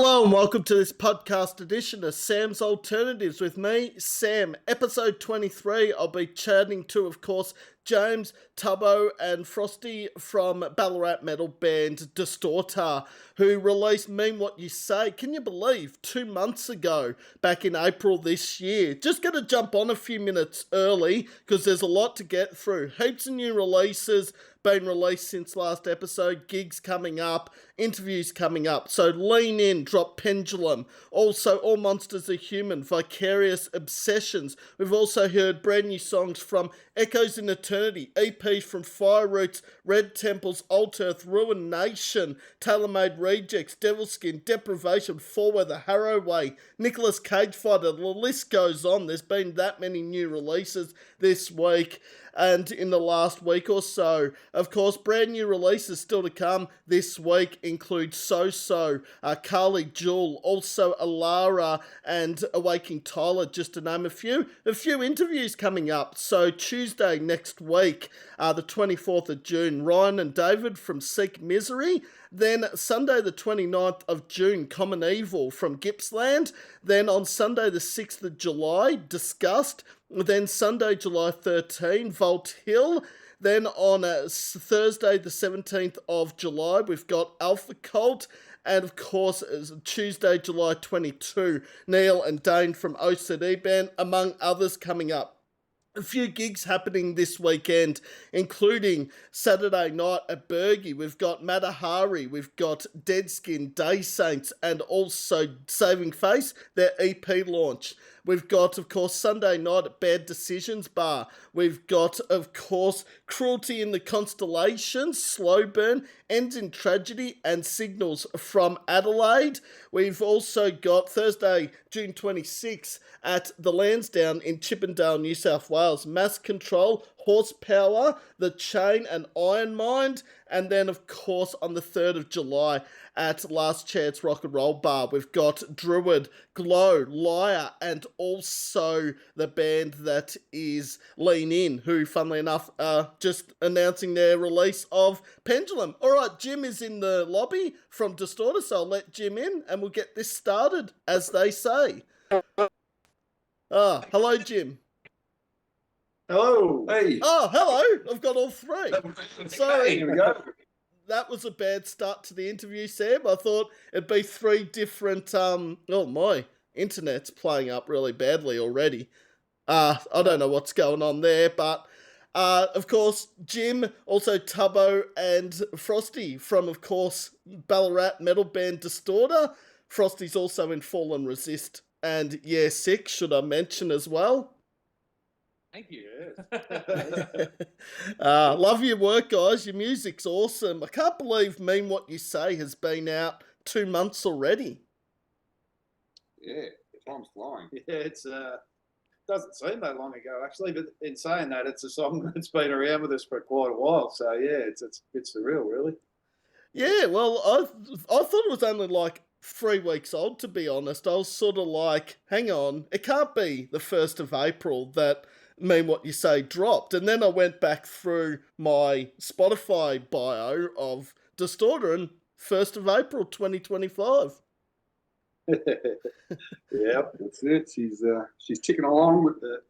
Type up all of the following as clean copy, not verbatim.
Hello and welcome to this podcast edition of Sam's Alternatives with me, Sam. Episode 23, I'll be chatting to, of course, James Tubbo and Frosty from Ballarat Metal band Distorta, who released Mean What You Say, can you believe, 2 months ago, back in April this year. Just going to jump on a few minutes early because there's a lot to get through. Heaps of new releases been released since last episode, gigs coming up, interviews coming up, so lean in, drop Pendulum, also All Monsters Are Human, Vicarious Obsessions. We've also heard brand new songs from Echoes in Eternity, EPs from Fire Roots, Red Temples, Alt Earth, Ruin Nation, Tailor-Made Rejects, Devilskin, Deprivation, Fourweather, Harrowway, Nicolas Cage Fighter, the list goes on. There's been that many new releases this week and in the last week or so. Of course, brand new releases still to come this week include So-So, Carly Jewel, also Alara and Awaking Tyler, just to name a few. A few interviews coming up. So Tuesday next week, the 24th of June, Ryan and David from Seek Misery. Then Sunday the 29th of June, Common Evil from Gippsland. Then on Sunday the 6th of July, Disgust. Then Sunday, July 13, Volt Hill. Then on Thursday the 17th of July, we've got Alpha Cult. And of course, Tuesday, July 22, Neil and Dane from OCD Band, among others coming up. A few gigs happening this weekend, including Saturday night at Bergie. We've got Matahari, we've got Deadskin, Day Saints, and also Saving Face, their EP launch. We've got, of course, Sunday night at Bad Decisions Bar. We've got, of course, Cruelty in the Constellations, Slow Burn, Ends in Tragedy, and Signals from Adelaide. We've also got Thursday, June 26th at the Lansdowne in Chippendale, New South Wales. Mass Control, Horsepower, The Chain and Iron Mind. And then, of course, on the 3rd of July at Last Chance Rock and Roll Bar, we've got Druid, Glow, Liar, and also the band that is Lean In, who, funnily enough, are just announcing their release of Pendulum. All right, Jim is in the lobby from Distorta, so I'll let Jim in and we'll get this started, as they say. Hello, Jim. Hello. Hey. Oh, hello. I've got all three. Sorry. Here we go. That was a bad start to the interview, Sam. I thought it'd be three different, my internet's playing up really badly already. I don't know what's going on there, but, of course, Jim, also Tubbo and Frosty from, of course, Ballarat Metal band Distorta. Frosty's also in Fall and Resist. And, yeah, Sick, should I mention as well? Thank you. Love your work, guys. Your music's awesome. I can't believe Mean What You Say has been out 2 months already. Yeah, time's flying. Yeah, it's doesn't seem that long ago actually, but in saying that, it's a song that's been around with us for quite a while. So yeah, it's surreal, really. Yeah, well, I thought it was only like 3 weeks old, to be honest. I was sort of like, hang on, it can't be the 1st of April that Mean What You Say dropped. And then I went back through my Spotify bio of Distorta and 1st of April 2025. Yeah, that's it. She's ticking along with it.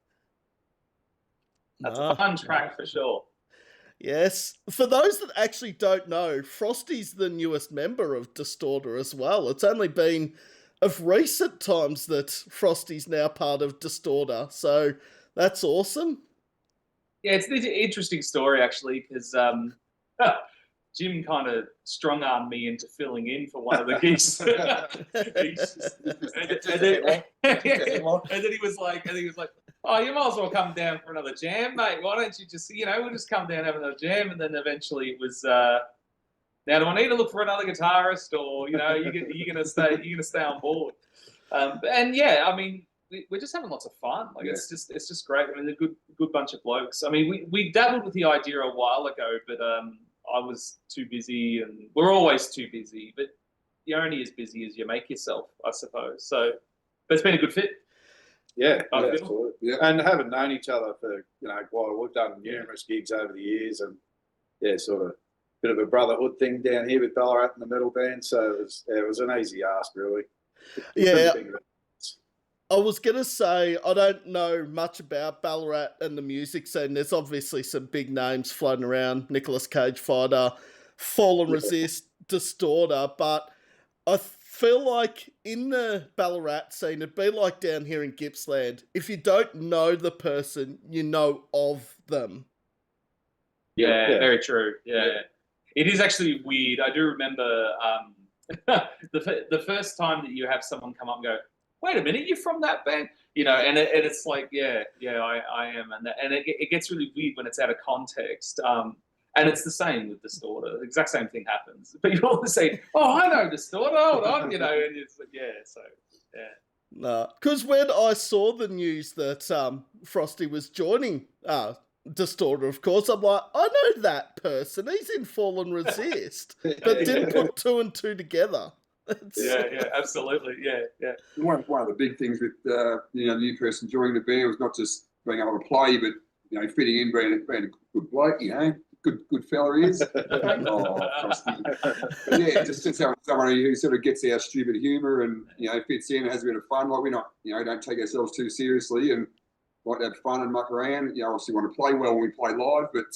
That's a fun track for sure. Yes. For those that actually don't know, Frosty's the newest member of Distorta as well. It's only been of recent times that Frosty's now part of Distorta, so that's awesome. Yeah, it's an interesting story actually, because Jim kind of strong-armed me into filling in for one of the gigs. and then he was like, oh, you might as well come down for another jam, mate. Why don't you just, we'll just come down and have another jam. And then eventually it was, now do I need to look for another guitarist, or you're gonna stay on board? And yeah, I mean, we're just having lots of fun. Like, yeah. It's just great. I mean, they're a good bunch of blokes. I mean, we dabbled with the idea a while ago, but I was too busy, and we're always too busy. But you're only as busy as you make yourself, I suppose. So, but it's been a good fit. Yeah, absolutely. Yeah, and having known each other for quite, we've done numerous gigs over the years, and yeah, sort of bit of a brotherhood thing down here with Ballarat and the metal band. So it was an easy ask, really. Yeah. I was going to say, I don't know much about Ballarat and the music scene. There's obviously some big names floating around. Nicolas Cage Fighter, Fallen Resist, Distorta. But I feel like in the Ballarat scene, it'd be like down here in Gippsland. If you don't know the person, you know of them. Yeah, very true. Yeah. It is actually weird. I do remember the first time that you have someone come up and go, wait a minute, you're from that band? You know, and it's like, I am. And it gets really weird when it's out of context. And it's the same with Distorta. The exact same thing happens. People always say, oh, I know Distorta, hold on, you know, and it's like, No, because when I saw the news that Frosty was joining Distorta, of course, I'm like, I know that person. He's in Fallen Resist. But didn't put two and two together. Absolutely, yeah. One of the big things with the new person joining the band was not just being able to play, but fitting in, being a good bloke, good fella he is. Frosty. But yeah, just someone who sort of gets our stupid humour and fits in and has a bit of fun. Like we're not don't take ourselves too seriously and like to have fun and muck around. Obviously want to play well when we play live, but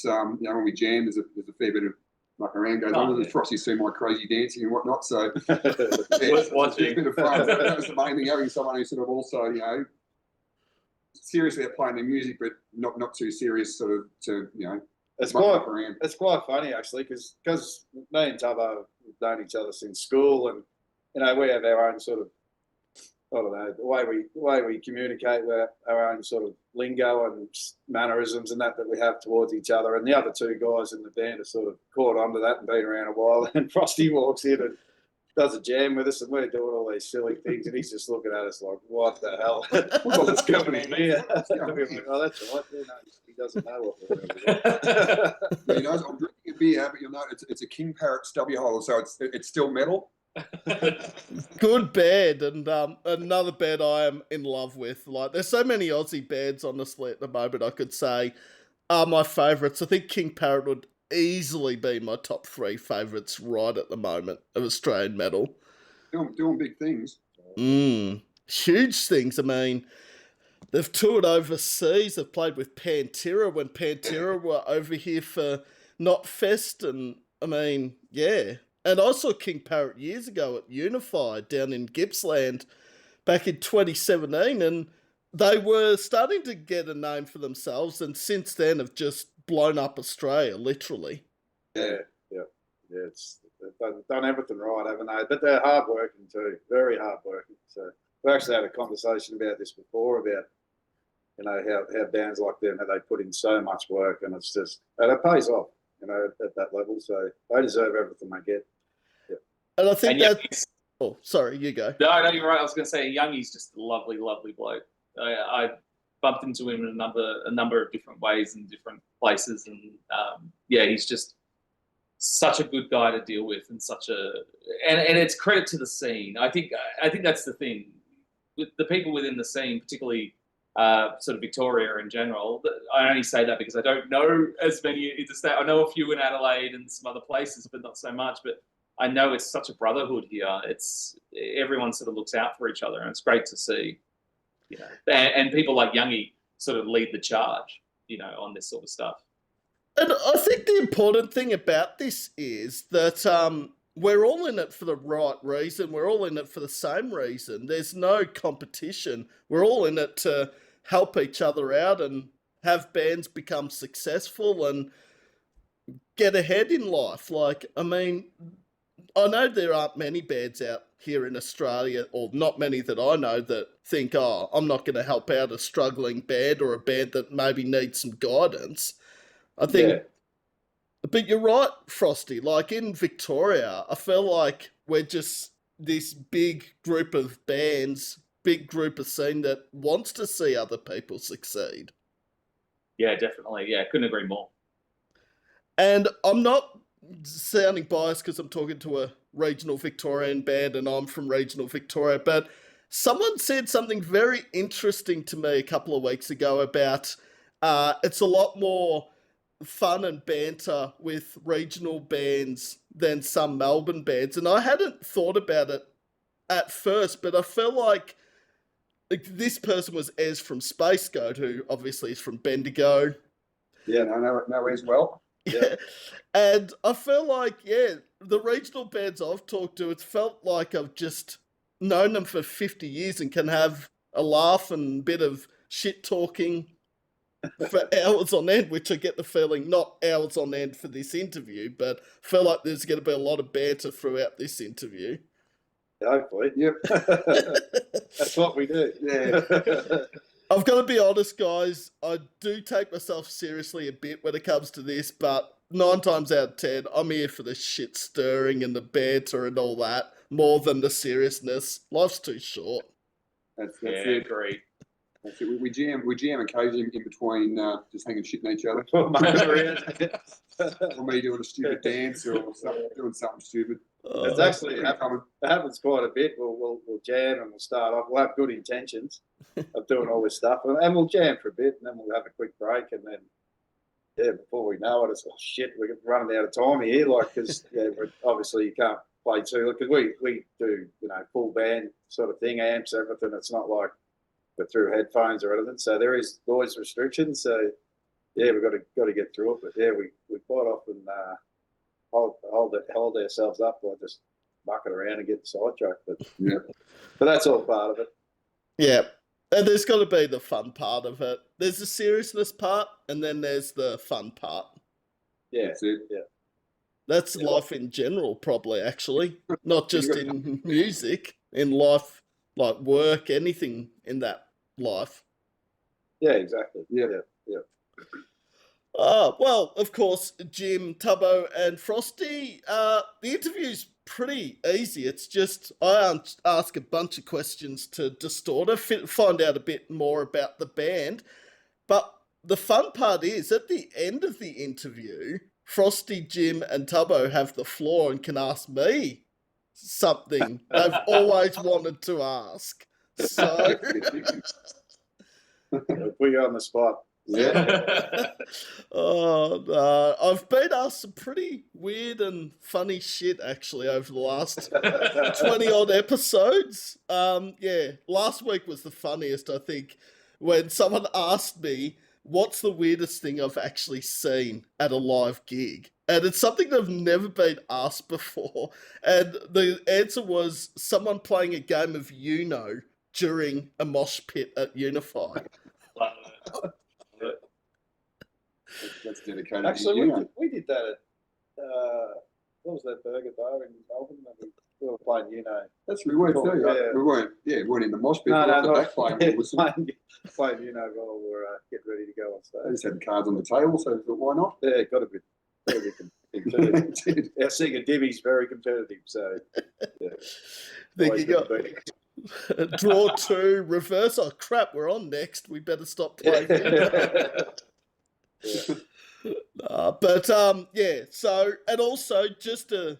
when we jam, there's a fair bit of muck around goes on. Frosty's seen my crazy dancing and whatnot, so it's a bit of fun. That was the main thing, having someone who sort of also serious about playing the music, but not too serious, sort of to It's quite funny actually, because me and Tubbo have known each other since school, and we have our own sort of, I don't know, the way we communicate with our own sort of lingo and mannerisms and that we have towards each other. And the other two guys in the band are sort of caught onto that and been around a while. And Frosty walks in and does a jam with us, and we're doing all these silly things, and he's just looking at us like, what the hell? What's going on here? Like, oh, that's right. He doesn't know what we're doing. I'm drinking a beer, but you'll know it's a King Parrot stubby hole, so it's still metal. Good band, and another band I am in love with. Like, there's so many Aussie bands, honestly, at the moment I could say are my favourites. I think King Parrot would easily be my top 3 favourites right at the moment of Australian metal. Doing big things. Huge things. I mean, they've toured overseas. They've played with Pantera when Pantera were over here for Knotfest, and I mean, yeah. And I saw King Parrot years ago at Unified down in Gippsland back in 2017, and they were starting to get a name for themselves, and since then have just blown up Australia, literally. Yeah. They've done everything right, haven't they? But they're hard working too, very hard working. So we actually had a conversation about this before, about how bands like them, how they put in so much work, and it pays off, at that level. So they deserve everything they get. Yeah. And I think oh, sorry, you go. No, you're right. I was going to say, Youngie's just a lovely, lovely bloke. I bumped into him in a number of different ways in different places, and he's just such a good guy to deal with, and and it's credit to the scene. I think that's the thing with the people within the scene, particularly sort of Victoria in general. I only say that because I don't know as many interstate. I know a few in Adelaide and some other places, but not so much. But I know it's such a brotherhood here. It's everyone sort of looks out for each other, and it's great to see. And people like Youngie sort of lead the charge, on this sort of stuff. And I think the important thing about this is that we're all in it for the right reason. We're all in it for the same reason. There's no competition. We're all in it to help each other out and have bands become successful and get ahead in life. Like, I mean, I know there aren't many bands out here in Australia, or not many that I know, that think, oh, I'm not going to help out a struggling band or a band that maybe needs some guidance. I think, but you're right, Frosty, like in Victoria, I feel like we're just this big group of bands, big group of scene that wants to see other people succeed. Yeah, definitely. Yeah, couldn't agree more. And I'm not sounding biased because I'm talking to a regional Victorian band and I'm from regional Victoria, but someone said something very interesting to me a couple of weeks ago about it's a lot more fun and banter with regional bands than some Melbourne bands. And I hadn't thought about it at first, but I feel like this person was Ez from Space Goat, who obviously is from Bendigo. Yeah, no, as well. Yeah. And I feel like, yeah, the regional bands I've talked to, it's felt like I've just known them for 50 years and can have a laugh and a bit of shit talking for hours on end, which I get the feeling, not hours on end for this interview, but I feel like there's going to be a lot of banter throughout this interview. Hopefully, yep. That's what we do. Yeah. I've got to be honest, guys. I do take myself seriously a bit when it comes to this, but 9 times out of 10, I'm here for the shit stirring and the banter and all that, more than the seriousness. Life's too short. That's Yeah, it. great. That's it. We jam occasionally in between, just hanging shit in each other. Well, mate, Or me doing a stupid dance or doing something stupid. it's actually Pretty common. it happens quite a bit. We'll jam and we'll start off. We'll have good intentions of doing all this stuff, and we'll jam for a bit, and then we'll have a quick break, and then before we know it, it's shit. We're running out of time here, like because obviously you can't play too because we do full band sort of thing, amps, everything. It's not like we're through headphones or anything, so there is noise restrictions. So we've got to get through it, but we quite often hold ourselves up by just mucking around and getting sidetracked. But but that's all part of it. Yeah. And there's got to be the fun part of it. There's the seriousness part, and then there's the fun part. Yeah, That's it. Yeah. That's life in general, probably, actually. Not just in music, in life, like work, anything in that life. Yeah, exactly. Yeah. Well, of course, Jim, Tubbo, and Frosty. The interview's pretty easy. It's just I ask a bunch of questions to Distorta, find out a bit more about the band. But the fun part is, at the end of the interview, Frosty, Jim, and Tubbo have the floor and can ask me something they've always wanted to ask. So, We'll put you on the spot. Yeah. oh no, I've been asked some pretty weird and funny shit actually over the last 20 odd episodes. Last week was the funniest, I think, when someone asked me what's the weirdest thing I've actually seen at a live gig. And it's something that I've never been asked before. And the answer was someone playing a game of Uno during a mosh pit at Unify. That's dedicated. Actually, to we did that at what was that burger bar in Melbourne? We were playing That's we weren't too. Yeah. We weren't in the mosh pit. No, we were no, back playing. We were playing while we're getting ready to go on They stage. just had cards on the table, so I thought, why not? Yeah, got to be competitive. Our singer Divvy's very competitive, so yeah. Think Always you got gonna be. draw 2, reverse. Oh crap, we're on next. We better stop playing. So, and also just a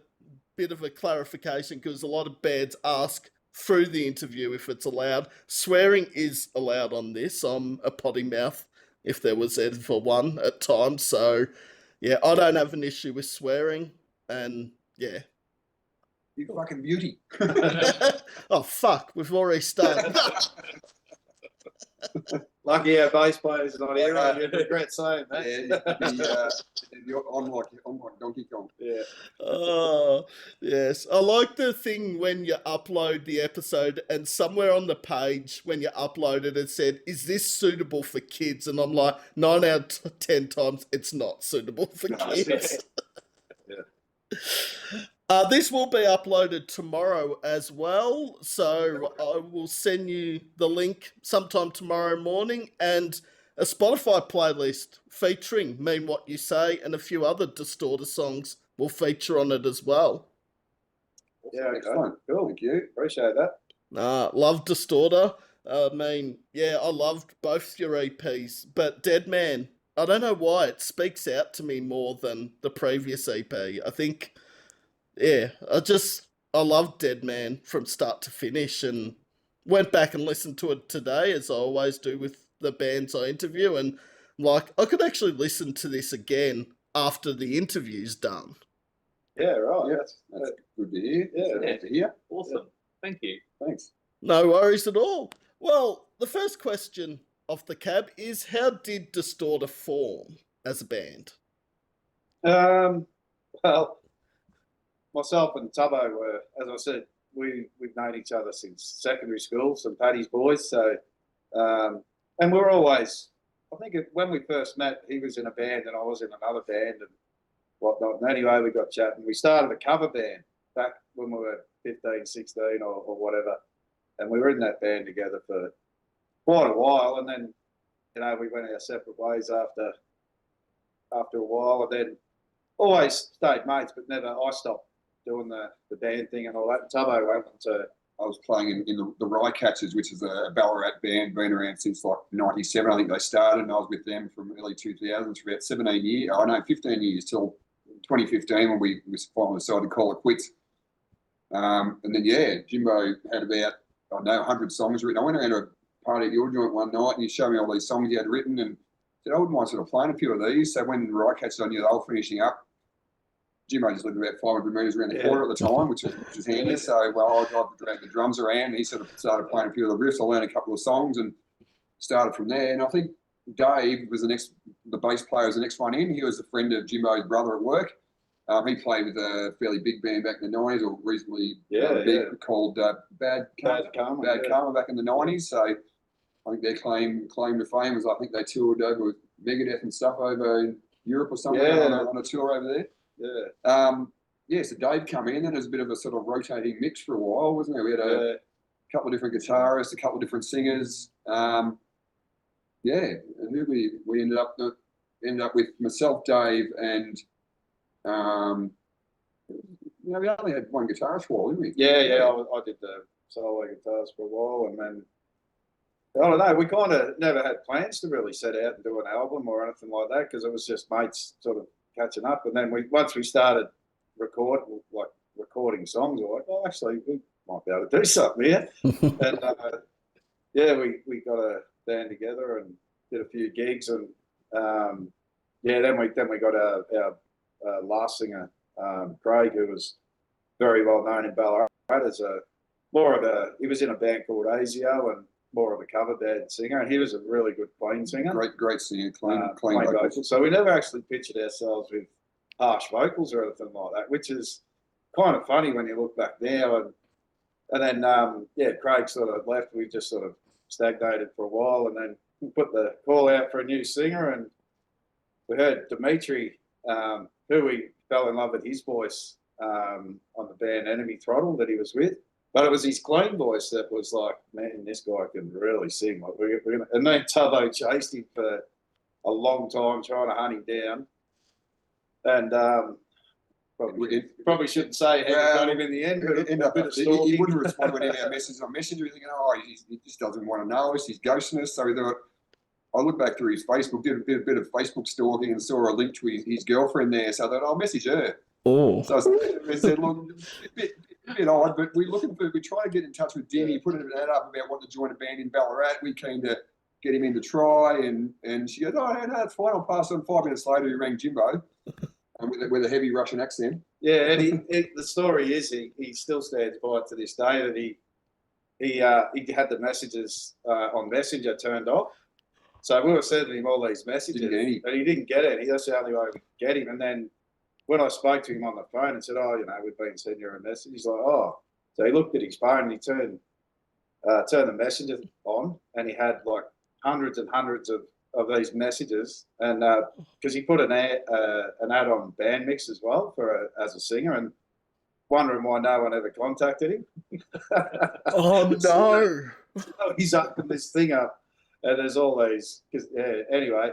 bit of a clarification, because a lot of bands ask through the interview if it's allowed. Swearing is allowed on this. I'm a potty mouth if there was ever one at times. So, yeah, I don't have an issue with swearing. And, yeah. You fucking beauty. Oh, fuck. We've already started. Lucky our bass player's not here. I regret saying that. You're on like Donkey Kong. Yeah. Oh, yes. I like the thing when you upload the episode and somewhere on the page when you upload it, it said, is this suitable for kids? And I'm like, 9 out of 10 times, it's not suitable for kids. This will be uploaded tomorrow as well, so I will send you the link sometime tomorrow morning, and a Spotify playlist featuring Mean What You Say and a few other Distorta songs will feature on it as well. Yeah, Excellent. cool. Thank you. Appreciate that. Love Distorta. I loved both your EPs, but Dead Man, I don't know why, it speaks out to me more than the previous EP. I think... Yeah, I love Dead Man from start to finish, and went back and listened to it today, as I always do with the bands I interview, and Like, I could actually listen to this again after the interview's done. Yeah, right. Yeah, That's that's good to hear. Yeah. Good to hear. Awesome. Thank you. Thanks. No worries at all. Well, the first question off the cab is, how did Distorta form as a band? Well, myself and Tubbo were, as I said, we've known each other since secondary school, some Paddy's boys. So, and we were always, I think when we first met, he was in a band and I was in another band and whatnot. And anyway, we got chatting. We started a cover band back when we were 15, 16 or whatever. And we were in that band together for quite a while. And then, we went our separate ways after a while. And then always stayed mates, but never, I stopped doing the band thing and all that. And Tubbo went to... I was playing in the Rycatchers, which is a Ballarat band, been around since like 97. I think they started, and I was with them from early 2000s for about 17 years. 15 years till 2015 when we finally decided to call it quits. And then, Jimbo had about, 100 songs written. I went around to a party at your joint one night and he showed me all these songs he had written and said, I wouldn't mind sort of playing a few of these. So when Rycatchers, I knew they were finishing up, Jimbo just lived about 500 metres around the corner at the time, which was handy. So, I dragged the drums around and he sort of started playing a few of the riffs. I learned a couple of songs and started from there. And I think Dave was the bass player was the next one in. He was a friend of Jimbo's brother at work. He played with a fairly big band back in the 90s, or reasonably big, called Bad Karma back in the 90s. So I think their claim to fame was, I think they toured over with Megadeth and stuff over in Europe or something on a tour over there. So Dave come in, and it was a bit of a sort of rotating mix for a while, wasn't it? We had a couple of different guitarists, a couple of different singers. And who we ended up with myself, Dave, and we only had one guitarist for a while, didn't we? Yeah. I did the solo guitars for a while, and then I don't know. We kind of never had plans to really set out and do an album or anything like that because it was just mates sort of catching up. And then once we started recording songs, we're like, well, actually, we might be able to do something here. And we got a band together and did a few gigs, and then we got our last singer, Craig, who was very well known in Ballarat as he was in a band called ASIO and more of a cover band singer, and he was a really good clean singer. Great singer, clean vocals. So we never actually pictured ourselves with harsh vocals or anything like that, which is kind of funny when you look back now. And then Craig sort of left. We just sort of stagnated for a while, and then we put the call out for a new singer, and we heard Dimitri, who we fell in love with his voice on the band Enemy Throttle that he was with. But it was his clean voice that was like, man, this guy can really sing. Like and then Tubbo chased him for a long time trying to hunt him down. And probably shouldn't say how we got him in the end. But he wouldn't respond to any of our messages on Messenger. We're thinking, he just doesn't want to know us. He's ghosting us. So we thought, I looked back through his Facebook, did a bit of Facebook stalking and saw a link to his girlfriend there. So I thought, I'll message her. Oh. So I said, look, a bit odd, but we try to get in touch with Denny, put an ad up about wanting to join a band in Ballarat. We came to get him in to try, and she goes, no, that's fine. I'll pass on. 5 minutes later, he rang Jimbo with a heavy Russian accent. Yeah, and the story is he still stands by it to this day that he had the messages on Messenger turned off. So we were sending him all these messages, and he didn't get it. That's the only way we could get him. And then when I spoke to him on the phone and said, we've been sending you a message, he's like, oh. So he looked at his phone and he turned the messenger on, and he had like hundreds and hundreds of these messages. And because he put an ad on Band Mix as well as a singer, and wondering why no one ever contacted him. Oh, no. So he's opened this thing up. And there's all these, anyway.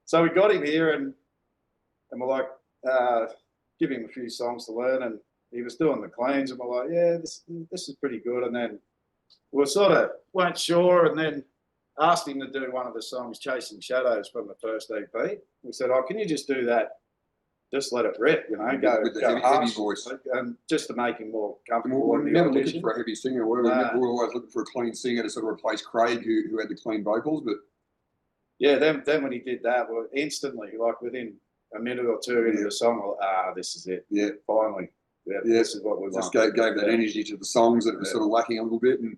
So we got him here, and we're like, give him a few songs to learn, and he was doing the cleans, and we're like, yeah, this is pretty good. And then we weren't sure, and then asked him to do one of the songs, Chasing Shadows, from the first EP. We said, can you just do that? Just let it rip, go with the heavy voice, and just to make him more comfortable. We're never looking for a heavy singer. We're always looking for a clean singer to sort of replace Craig, who had the clean vocals. But yeah, then when he did that, well, instantly, like within a minute or two into the song, well, this is it. Yeah, Finally, this is what we just want. gave that energy to the songs that was sort of lacking a little bit, and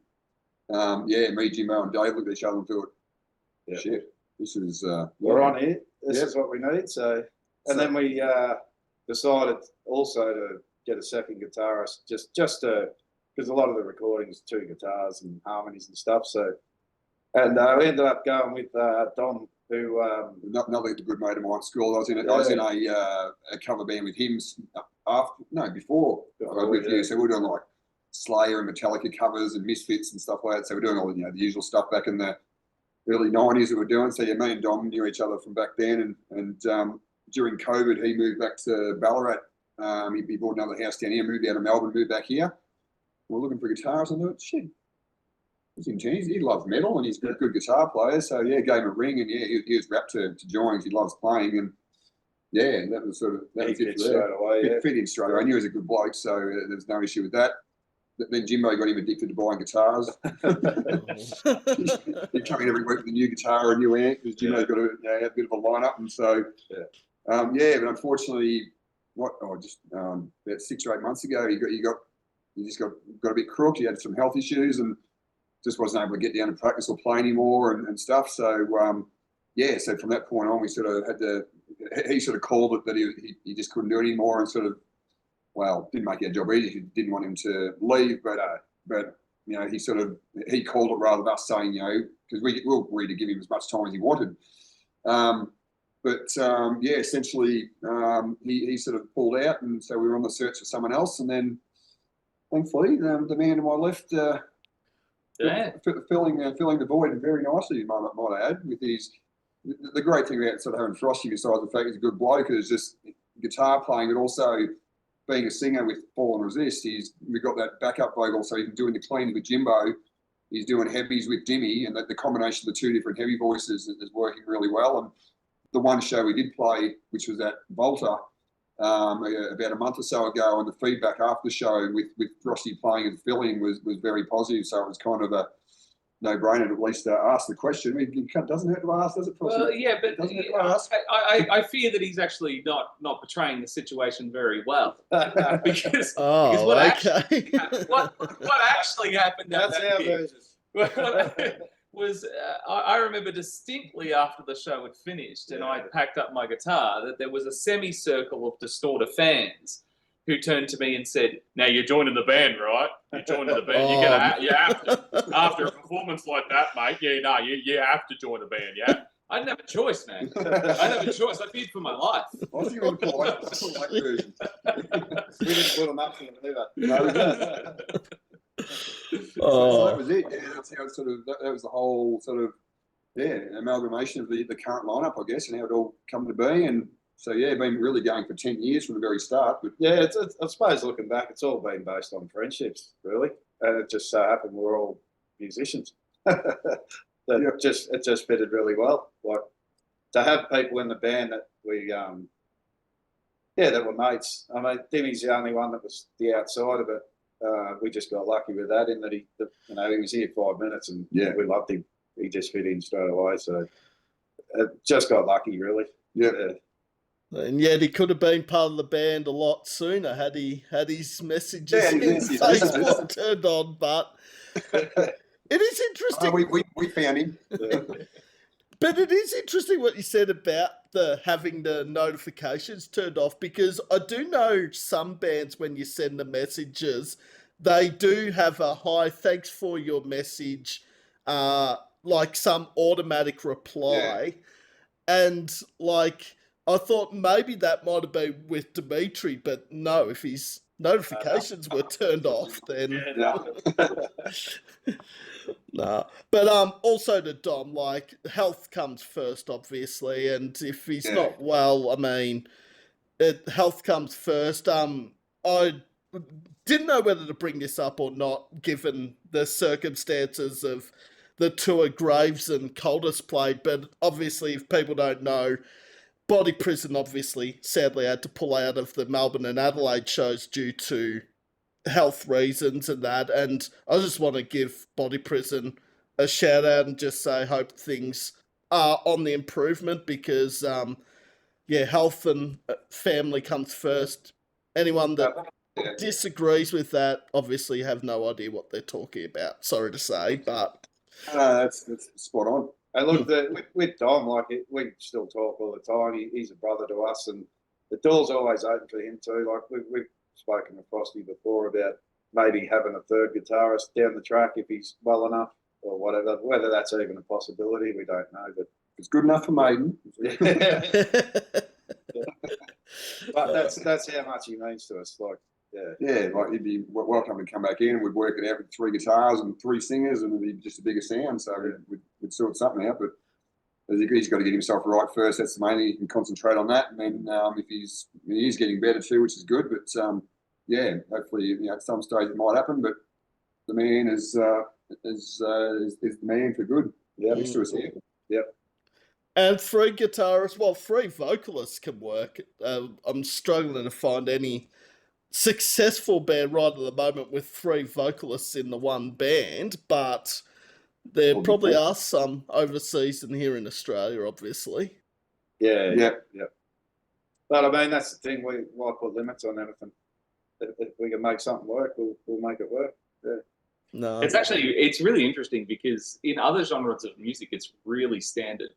me, Jimbo, and Dave looked at each other and thought, shit, this is we're on here. This is what we need. So then we decided also to get a second guitarist, just because a lot of the recordings, 2 guitars and harmonies and stuff. So, and we ended up going with Dom, who another good mate of mine at school. I was in a cover band with him before I was with you. So we were doing like Slayer and Metallica covers and Misfits and stuff like that. So we're doing all the usual stuff back in the early 90s that we're doing. So me and Dom knew each other from back then, and during COVID he moved back to Ballarat. He bought another house down here, moved out of Melbourne, moved back here. We're looking for guitars, and I thought, shit, he's in Chinese. He loves metal and he's a good guitar player. So gave him a ring, and he was wrapped to join because he loves playing. And that was that was it straight away. Fit in straight away. I knew he was a good bloke, so there was no issue with that. But then Jimbo got him addicted to buying guitars. He'd come in every week with a new guitar, a new amp, because Jimbo's got a bit of a lineup. And so, but unfortunately, about 6 or 8 months ago, he just got a bit crooked. He had some health issues and just wasn't able to get down and practice or play anymore and stuff. So, so from that point on, we sort of had to, he sort of called it that he just couldn't do it anymore, and sort of, didn't make our job easy. He didn't want him to leave, but he called it rather than us saying, because we agreed to give him as much time as he wanted. Essentially, he sort of pulled out, and so we were on the search for someone else, and then thankfully the man to my left filling the void very nicely, might add, with his. The great thing about sort of having Frosty, besides the fact he's a good bloke, is just guitar playing, but also being a singer with Fall and Resist. We've got that backup vocal, so he's doing the cleans with Jimbo, he's doing heavies with Dimmy, and the combination of the 2 different heavy voices is working really well. And the one show we did play, which was at Volta about a month or so ago, and the feedback after the show with Frosty playing and filling was very positive. So it was kind of a no-brainer to at least ask the question. I mean, it doesn't hurt to ask, does it, Frosty? Well, yeah, but I fear that he's actually not portraying the situation very well, because what actually happened. That's our version. Was I remember distinctly after the show had finished and I packed up my guitar that there was a semicircle of Distorta fans who turned to me and said, "Now you're joining the band, right? You're joining the band. You have to. After a performance like that, mate. You have to join the band. Yeah." I didn't have a choice, man. I didn't have a choice. I feared for my life. I was going to call that version. We didn't put them up for them either. So that was it. Yeah, that's how it that was the whole amalgamation of the current lineup, I guess, and how it all come to be. And so been really going for 10 years from the very start. But I suppose looking back, it's all been based on friendships, really, and it just so happened we're all musicians. It just fitted really well. Like to have people in the band that we that were mates. I mean, Dimmy's the only one that was the outsider, but we just got lucky with that in that he was here 5 minutes and we loved him. He just fit in straight away. So just got lucky, really. Yeah. And yet he could have been part of the band a lot sooner had his messages in Facebook turned on. But it is interesting. We found him. But it is interesting what you said about having the notifications turned off, because I do know some bands, when you send the messages, they do have a hi, thanks for your message, like some automatic reply. And like, I thought maybe that might have been with Dimitri, but no, if his notifications were turned off, then no. But also to Dom, like, health comes first, obviously, and if he's not well, I mean, health comes first. I didn't know whether to bring this up or not, given the circumstances of the tour Graves and Coldest played, but obviously, if people don't know, Body Prison obviously sadly had to pull out of the Melbourne and Adelaide shows due to health reasons and that, and I just want to give Body Prison a shout out and just say hope things are on the improvement because, health and family comes first. Anyone that disagrees with that obviously have no idea what they're talking about. Sorry to say, but No, that's spot on. And look, with Dom, like we still talk all the time. He's a brother to us, and the door's always open for him too. Like we've spoken to Frosty before about maybe having a third guitarist down the track if he's well enough or whatever. Whether that's even a possibility, we don't know. But it's good enough for Maiden. But that's how much he means to us. Like, like he'd be welcome to come back in. We'd work it out with 3 guitars and 3 singers, and it'd be just a bigger sound. So we'd sort something out. But he's got to get himself right first. That's the main thing. He can concentrate on that, and then if he's getting better too, which is good. But hopefully at some stage it might happen. But the man is the man for good. Yeah, next to us here. Yep. And 3 guitarists, 3 vocalists can work. I'm struggling to find any successful band right at the moment with 3 vocalists in the one band, but there probably are some overseas and here in Australia, obviously. Yeah. But I mean, that's the thing. We like put limits on anything. If we can make something work, we'll make it work. Yeah. No, it's really interesting because in other genres of music, it's really standard.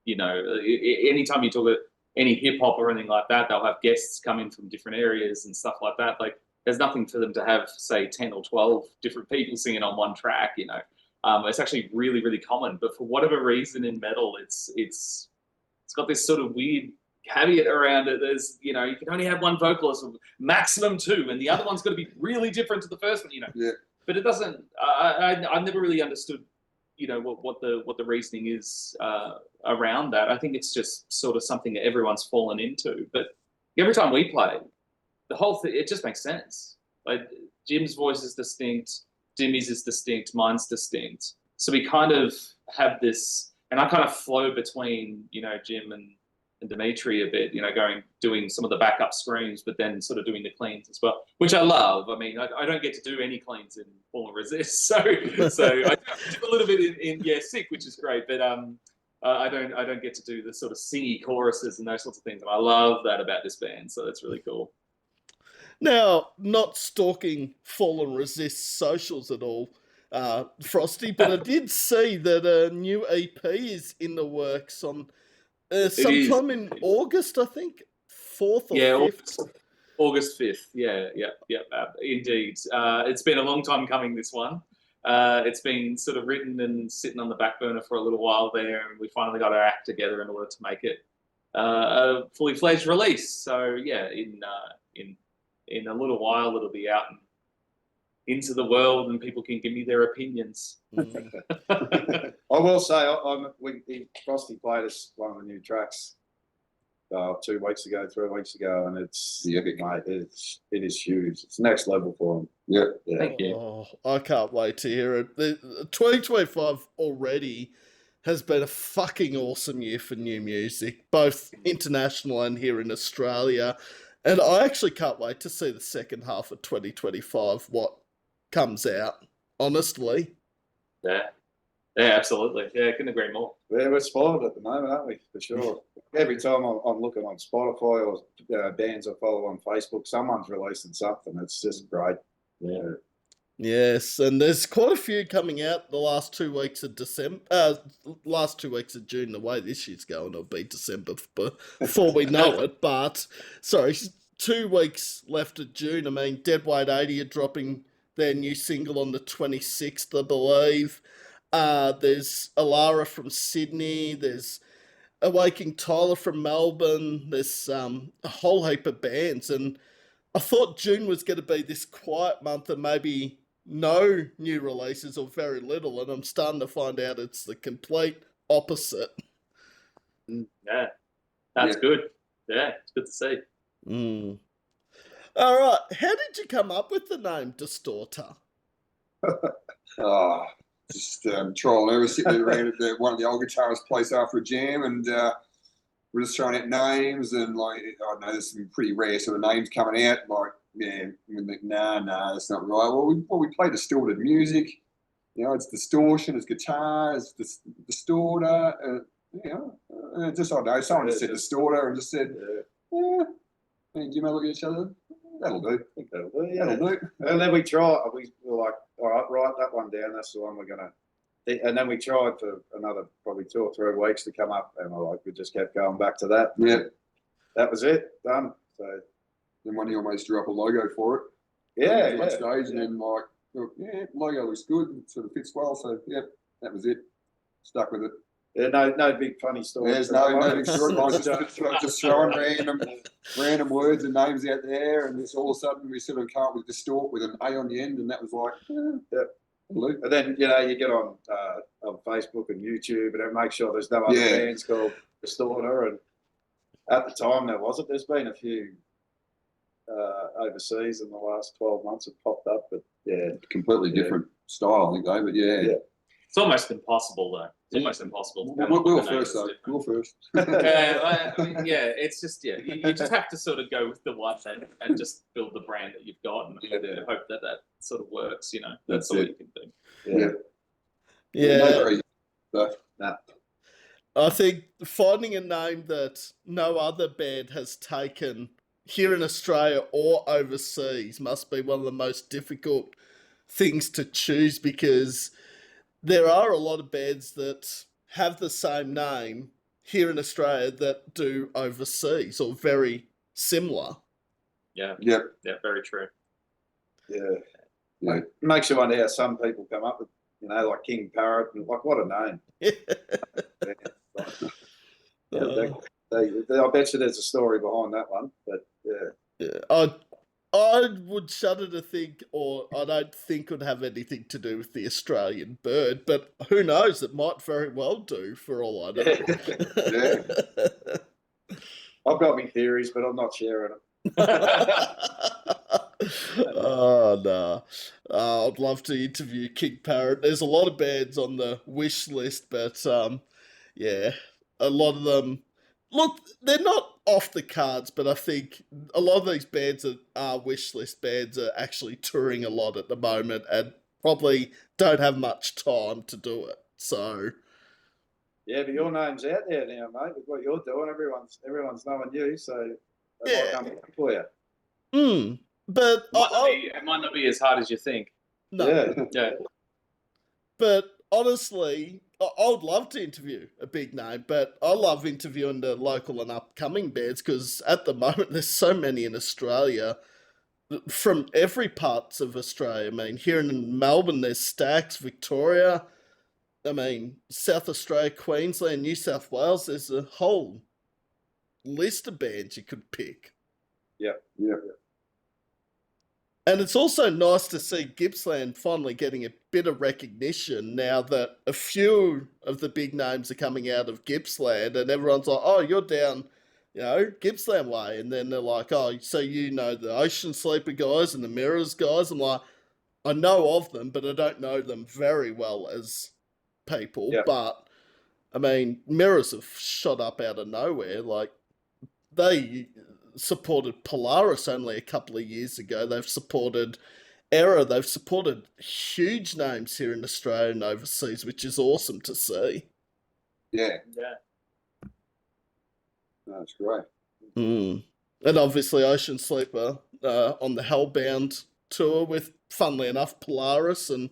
You know, anytime you talk about any hip hop or anything like that, they'll have guests come in from different areas and stuff like that. Like, there's nothing for them to have, say, 10 or 12 different people singing on one track. You know, it's actually really, really common. But for whatever reason in metal, it's got this sort of weird caveat around it. There's, you can only have one vocalist, or maximum 2, and the other one's got to be really different to the first one. Yeah. But it doesn't. I've never really understood, what the reasoning is around that. I think it's just sort of something that everyone's fallen into. But every time we play, the whole thing, it just makes sense. Like, Jim's voice is distinct, Jimmy's is distinct, mine's distinct. So we kind of have this, and I kind of flow between, Jim and Dimitri a bit, doing some of the backup screams, but then sort of doing the cleans as well, which I love. I mean, I don't get to do any cleans in Fall and Resist, so I do a little bit in Sick, which is great, but I don't get to do the sort of singy choruses and those sorts of things, and I love that about this band. So that's really cool. Now, not stalking Fall and Resist socials at all, Frosty, but I did see that a new EP is in the works on. Sometime in August, I think, 4th or 5th. August 5th. Yeah, indeed. It's been a long time coming, this one. It's been sort of written and sitting on the back burner for a little while there, and we finally got our act together in order to make it a fully fledged release. So yeah, in a little while it'll be out and into the world, and people can give me their opinions. I will say, Frosty played us one of the new tracks 2 weeks ago, 3 weeks ago, and it's epic, mate. It is huge. It's next level for him. Yeah. Thank you. Oh, I can't wait to hear it. 2025 already has been a fucking awesome year for new music, both international and here in Australia. And I actually can't wait to see the second half of 2025, what comes out, honestly. Yeah, absolutely. Yeah, I couldn't agree more. Yeah, we're spoiled at the moment, aren't we? For sure. Every time I'm looking on Spotify or bands I follow on Facebook, someone's releasing something. It's just great. Yeah. Yes, and there's quite a few coming out the last 2 weeks of last 2 weeks of June. The way this year's going, it'll be December before we know it. But, sorry, 2 weeks left of June. I mean, Deadweight 80 are dropping their new single on the 26th, I believe. There's Alara from Sydney. There's Awaking Tyler from Melbourne. There's a whole heap of bands. And I thought June was going to be this quiet month and maybe no new releases or very little. And I'm starting to find out it's the complete opposite. Yeah, that's good. Yeah, it's good to see. All right. How did you come up with the name Distorta? Just trial and error, sitting around at one of the old guitarist place after a jam, and we're just throwing out names, and I don't know, there's some pretty rare sort of names coming out. Like, nah, that's not right. Well, we play distorted music. You know, it's distortion, it's guitar, it's distorta. You know, just I don't know. Someone just said distorta and just said, "Yeah." And Jim and I look at each other. That'll do. I think that'll do. Yeah. That'll do. And then we tried. We were like, all right, write that one down. That's the one we're gonna. And then we tried for another probably 2 or 3 weeks to come up, and we just kept going back to that. Yeah. That was it. Done. So then one of you almost drew up a logo for it. yeah, At one stage, and then like, yeah, logo looks good. It sort of fits well. So yeah, that was it. Stuck with it. Yeah, no big funny stories. There's no big storylines. Just throwing random words and names out there, and just all of a sudden we sort of come up with distort with an A on the end, and that was like, And then you get on Facebook and YouTube, and make sure there's no other bands called Distorta. And at the time there wasn't. There's been a few overseas in the last 12 months have popped up, but completely different style, I think, though. But yeah. It's almost impossible, though. It's almost impossible. We'll first, though. We'll first. It's just you just have to sort of go with the one and just build the brand that you've got and hope that sort of works. You know, that's all you can do. Yeah. I think finding a name that no other band has taken here in Australia or overseas must be one of the most difficult things to choose, because there are a lot of bands that have the same name here in Australia that do overseas, or very similar. Yeah. Yep. Yeah, very true. Yeah. Makes you wonder how some people come up with, like King Parrot, and like, what a name. I bet you there's a story behind that one, but I would shudder to think, or I don't think would have anything to do with the Australian bird, but who knows? It might very well do, for all I know. I've got my theories, but I'm not sharing them. Oh, no. I'd love to interview King Parrot. There's a lot of bands on the wish list, but a lot of them, look, they're not off the cards, but I think a lot of these bands that are wish list bands are actually touring a lot at the moment and probably don't have much time to do it. So yeah, but your name's out there now, mate. With what you're doing, everyone's knowing you, so might come for you. But it might not be as hard as you think. No. Yeah. But honestly, I would love to interview a big name, but I love interviewing the local and upcoming bands, because at the moment there's so many in Australia, from every parts of Australia. I mean, here in Melbourne there's Stax, Victoria, I mean, South Australia, Queensland, New South Wales. There's a whole list of bands you could pick. Yeah. And it's also nice to see Gippsland finally getting a bit of recognition now that a few of the big names are coming out of Gippsland, and everyone's like, oh, you're down, Gippsland way. And then they're like, oh, so the Ocean Sleeper guys and the Mirrors guys. I'm like, I know of them, but I don't know them very well as people. Yeah. But, I mean, Mirrors have shot up out of nowhere. Like, they supported Polaris only a couple of years ago. They've supported Error. They've supported huge names here in Australia and overseas, which is awesome to see. Yeah. Yeah. That's great. And obviously Ocean Sleeper on the Hellbound tour with, funnily enough, Polaris and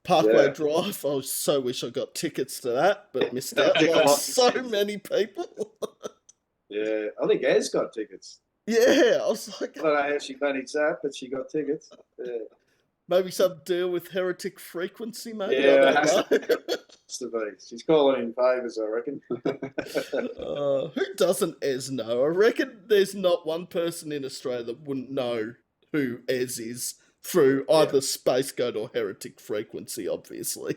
Parkway Drive. I so wish I got tickets to that, but missed out like so many people. Yeah, I think Ez got tickets. Yeah, I was like, I don't know how she managed that, but she got tickets. Yeah. Maybe some deal with Heretic Frequency, maybe. Yeah, I don't know. Has to be. She's calling in favours, I reckon. Who doesn't Ez know? I reckon there's not one person in Australia that wouldn't know who Ez is through either Space Goat or Heretic Frequency, obviously.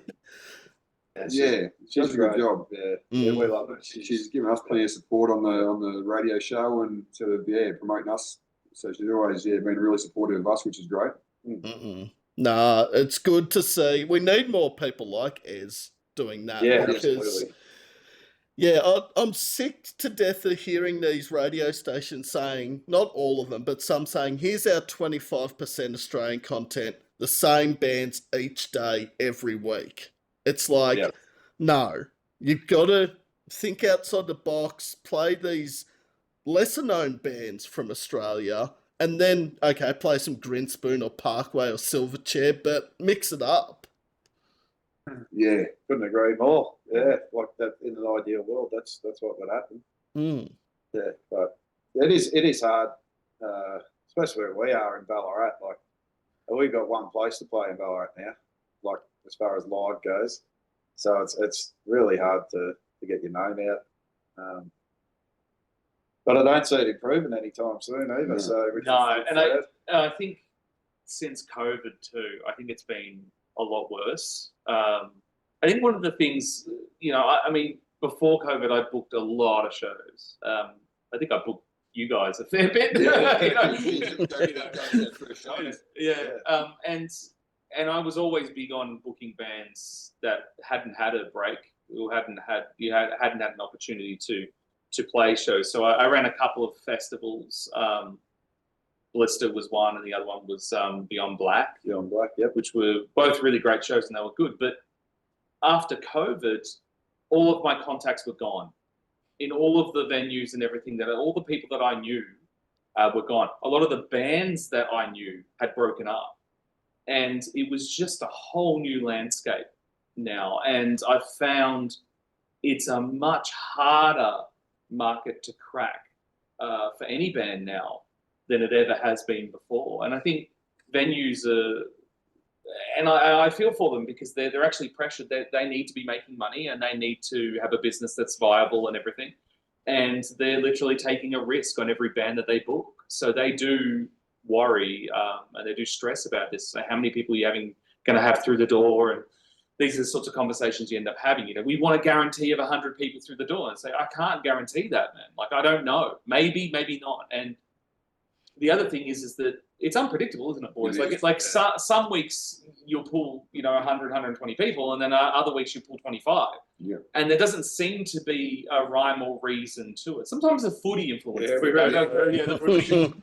Yeah, she does a good job. Yeah, we love her. She's given us plenty of support on the radio show and sort of promoting us. So she's always been really supportive of us, which is great. Nah, it's good to see. We need more people like Ez doing that. Yeah, because absolutely. yeah, I'm sick to death of hearing these radio stations saying, not all of them, but some saying, here's our 25% Australian content, the same bands each day, every week. It's like, Yeah. no, you've got to think outside the box, play these lesser known bands from Australia, and then, okay, play some Grinspoon or Parkway or Silverchair, but mix it up. Yeah. Couldn't agree more. Yeah, like that in an ideal world, that's what would happen. Mm. Yeah, but it is hard, especially where we are in Ballarat. Like we've got one place to play in Ballarat now, like as far as live goes. So it's really hard to get your name out. But I don't see it improving anytime soon either. No. So No, and I think since COVID too, I think it's been a lot worse. I think one of the things, I mean, before COVID, I booked a lot of shows. I think I booked you guys a fair bit. And I was always big on booking bands that hadn't had a break, or hadn't had an opportunity to play shows. So I ran a couple of festivals. Blister was one, and the other one was Beyond Black. Beyond Black, yep. Which were both really great shows, and they were good. But after COVID, all of my contacts were gone. In all of the venues and everything, all the people that I knew were gone. A lot of the bands that I knew had broken up. And it was just a whole new landscape now. And I found it's a much harder market to crack for any band now than it ever has been before. And I think venues are, and I feel for them because they're actually pressured. They need to be making money and they need to have a business that's viable and everything. And they're literally taking a risk on every band that they book. So they do worry and they do stress about this. So how many people are you going to have through the door? And these are the sorts of conversations you end up having. We want a guarantee of 100 people through the door. And say, I can't guarantee that, man. Like, I don't know. Maybe, maybe not. And the other thing is that it's unpredictable, isn't it, boys? It's like some weeks you'll pull, 100, 120 people, and then other weeks you pull 25. Yeah. And there doesn't seem to be a rhyme or reason to it. Sometimes the footy influence. Yeah, the footy.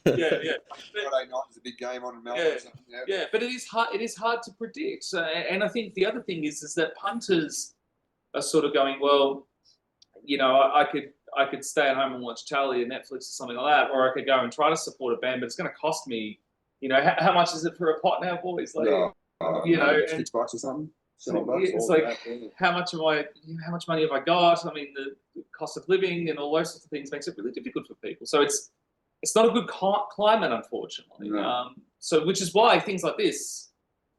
Yeah. Friday night is a big game on in Melbourne. Or something. Yeah, but it is hard. It is hard to predict. And I think the other thing is that punters are sort of going, well, I could stay at home and watch telly or Netflix or something like that, or I could go and try to support a band, but it's going to cost me. How much is it for a pot now, boys? Like, $6 or something. It's like how much money have I got? I mean, the cost of living and all those sorts of things makes it really difficult for people. So it's not a good climate, unfortunately. No. So which is why things like this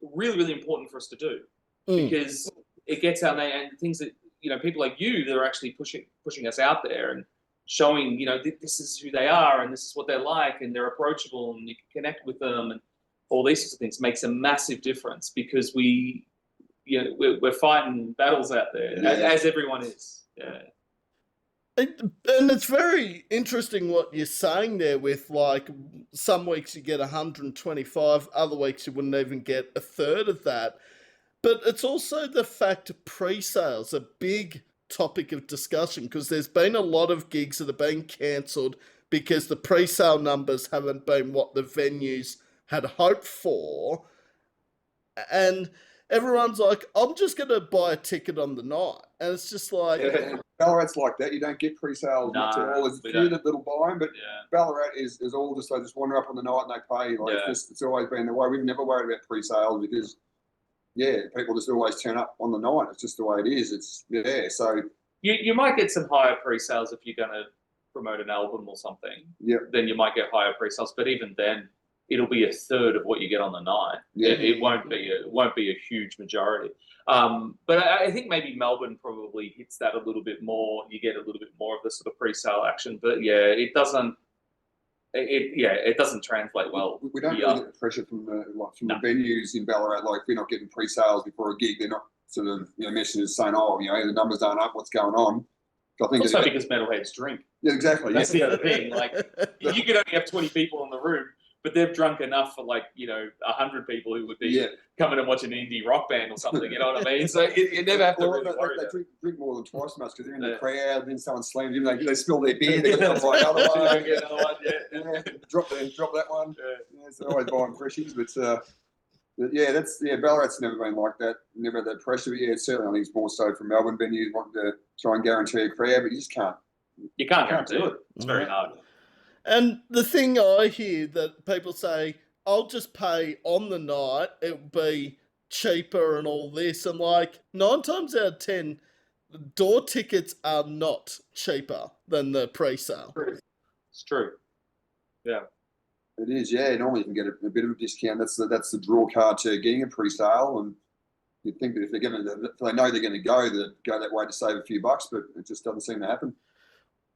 are really, really important for us to do because it gets our name and things that people like you that are actually pushing us out there and showing this is who they are and this is what they're like and they're approachable and you can connect with them and all these sorts of things makes a massive difference because we're fighting battles out there as everyone is. Yeah. And it's very interesting what you're saying there with, like, some weeks you get 125, other weeks you wouldn't even get a third of that. But it's also the fact of pre-sales, a big topic of discussion, because there's been a lot of gigs that have been cancelled because the pre-sale numbers haven't been what the venues had hoped for. And everyone's like, I'm just going to buy a ticket on the night. And it's just like... Ballarat's like that. You don't get pre-sales much at all. There's a few that'll buy them, but Ballarat is all just, they just wander up on the night and they pay. Like it's always been the way. We've never worried about pre-sales because, people just always turn up on the night. It's just the way it is. So... You might get some higher pre-sales if you're going to promote an album or something. Yeah. Then you might get higher pre-sales, but even then, it'll be a third of what you get on the night. Yeah. It won't be a huge majority. But I think maybe Melbourne probably hits that a little bit more. You get a little bit more of the sort of pre-sale action, but it doesn't. It doesn't translate well. We don't really get the pressure from the venues in Ballarat. Like, if we're not getting pre-sales before a gig, they're not sort of messaging us saying, the numbers aren't up, what's going on? I think also because metalheads drink. Yeah, exactly. That's the other thing. Like, you could only have 20 people in the room, but they've drunk enough for 100 people who would be coming and watch an indie rock band or something. You know what I mean? So you never have to really worry about it. They drink more than twice as much because they're in the crowd. Then someone slams them. They spill their beer. They got to buy another one. Get another one. Yeah. Drop that one. Yeah, it's always buying freshies, but But yeah, Ballarat's never been like that. Never had that pressure. But yeah, certainly I think it's more so from Melbourne venues wanting to try and guarantee a crowd, but you just can't. You can't Can't guarantee do it. it. It's very hard. And the thing I hear that people say, I'll just pay on the night, it'll be cheaper and all this. And like 9 times out of 10, door tickets are not cheaper than the pre-sale. It's true. Yeah. It is, yeah. Normally you can get a bit of a discount. That's the draw card to getting a pre-sale, and you'd think that if they know they're going to go that way to save a few bucks, but it just doesn't seem to happen.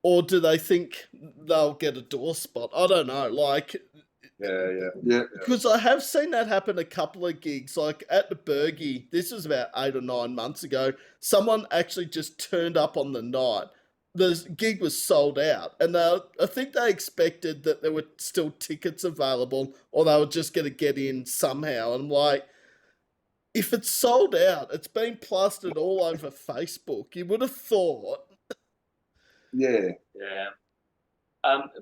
Or do they think they'll get a door spot? I don't know. Like, Yeah. because I have seen that happen a couple of gigs. Like at the Bergie, this was about 8 or 9 months ago. Someone actually just turned up on the night. The gig was sold out, and I think they expected that there were still tickets available, or they were just going to get in somehow. And I'm like, if it's sold out, it's been plastered all over Facebook. You would have thought. Yeah. Yeah.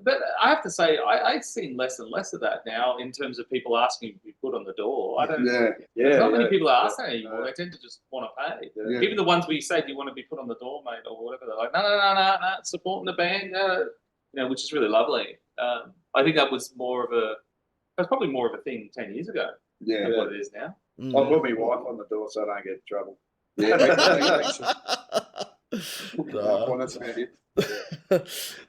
But I have to say, I've seen less and less of that now in terms of people asking to be put on the door. I don't. Yeah. Not many people are asking anymore. They tend to just want to pay. Yeah. Even the ones where you say, "Do you want to be put on the door, mate?" or whatever, they're like, "No, supporting the band," which is really lovely. I think that's probably more of a thing 10 years ago Yeah. than what it is now. I'll put my wife on the door so I don't get in trouble. Well, that's about it.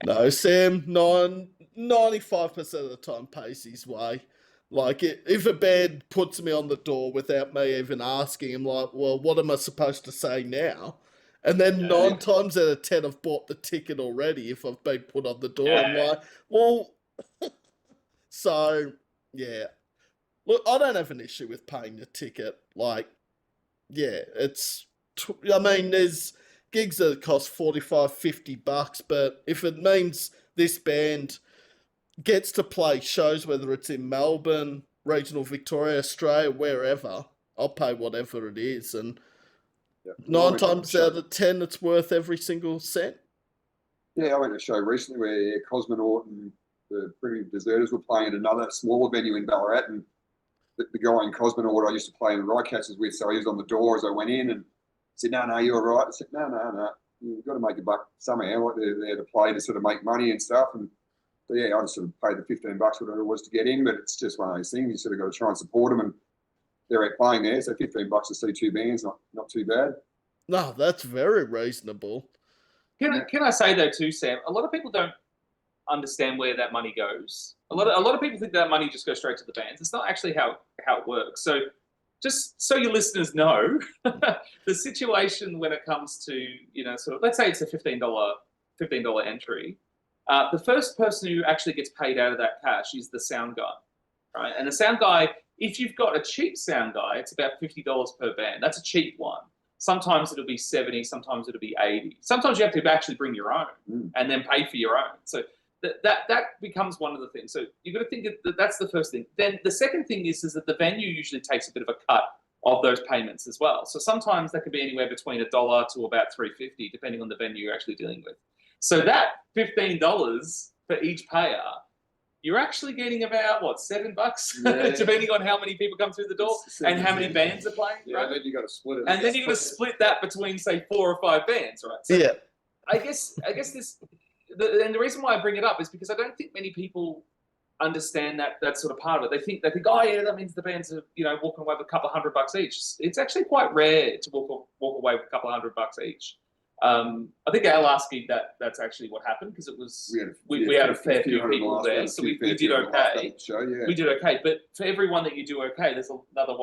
No, Sam, 95% of the time pays his way. Like, if a band puts me on the door without me even asking, I'm like, well, what am I supposed to say now? And then 9 times out of 10, I've bought the ticket already if I've been put on the door. I'm like, well, so, yeah. Look, I don't have an issue with paying the ticket. Like, yeah, there's gigs that cost 45, 50 bucks, but if it means this band gets to play shows, whether it's in Melbourne, regional Victoria, Australia, wherever, I'll pay whatever it is. And 9 times out of 10, it's worth every single cent. Yeah, I went to a show recently where Cosmonaut and the Primitive Deserters were playing at another smaller venue in Ballarat, and the guy in Cosmonaut I used to play in the Rycatchers with, so he was on the door as I went in and said, no, you're all right. I said, no. You've got to make a buck somehow. Like they're there to play to sort of make money and stuff. And so, yeah, I just sort of paid the $15, whatever it was to get in, but it's just one of those things. You sort of got to try and support them, and they're out playing there. So $15 to see 2 bands, not too bad. No, that's very reasonable. Can I say though too, Sam? A lot of people don't understand where that money goes. A lot of people think that money just goes straight to the bands. It's not actually how it works. So just so your listeners know, the situation when it comes to, sort of, let's say it's a $15 entry. The first person who actually gets paid out of that cash is the sound guy, right? And the sound guy, if you've got a cheap sound guy, it's about $50 per band. That's a cheap one. Sometimes it'll be 70, sometimes it'll be 80. Sometimes you have to actually bring your own and then pay for your own. So that becomes one of the things. So you've got to think that that's the first thing. Then the second thing is that the venue usually takes a bit of a cut of those payments as well. So sometimes that could be anywhere between $1 to about $3.50, depending on the venue you're actually dealing with. So that $15 for each payer, you're actually getting about $7, depending on how many people come through the door and how many bands are playing. Yeah, right? and then you got to split it. And then you got to split that between, say, 4 or 5 bands, right? So yeah. I guess this, and the reason why I bring it up is because I don't think many people understand that sort of part of it. They think, oh yeah, that means the bands are walking away with a couple of $100 each. It's actually quite rare to walk away with a couple of $100 each. I think our last gig that's actually what happened, because it was we had a fair few people there, so we did okay. We did okay, but for every one that you do okay, there's another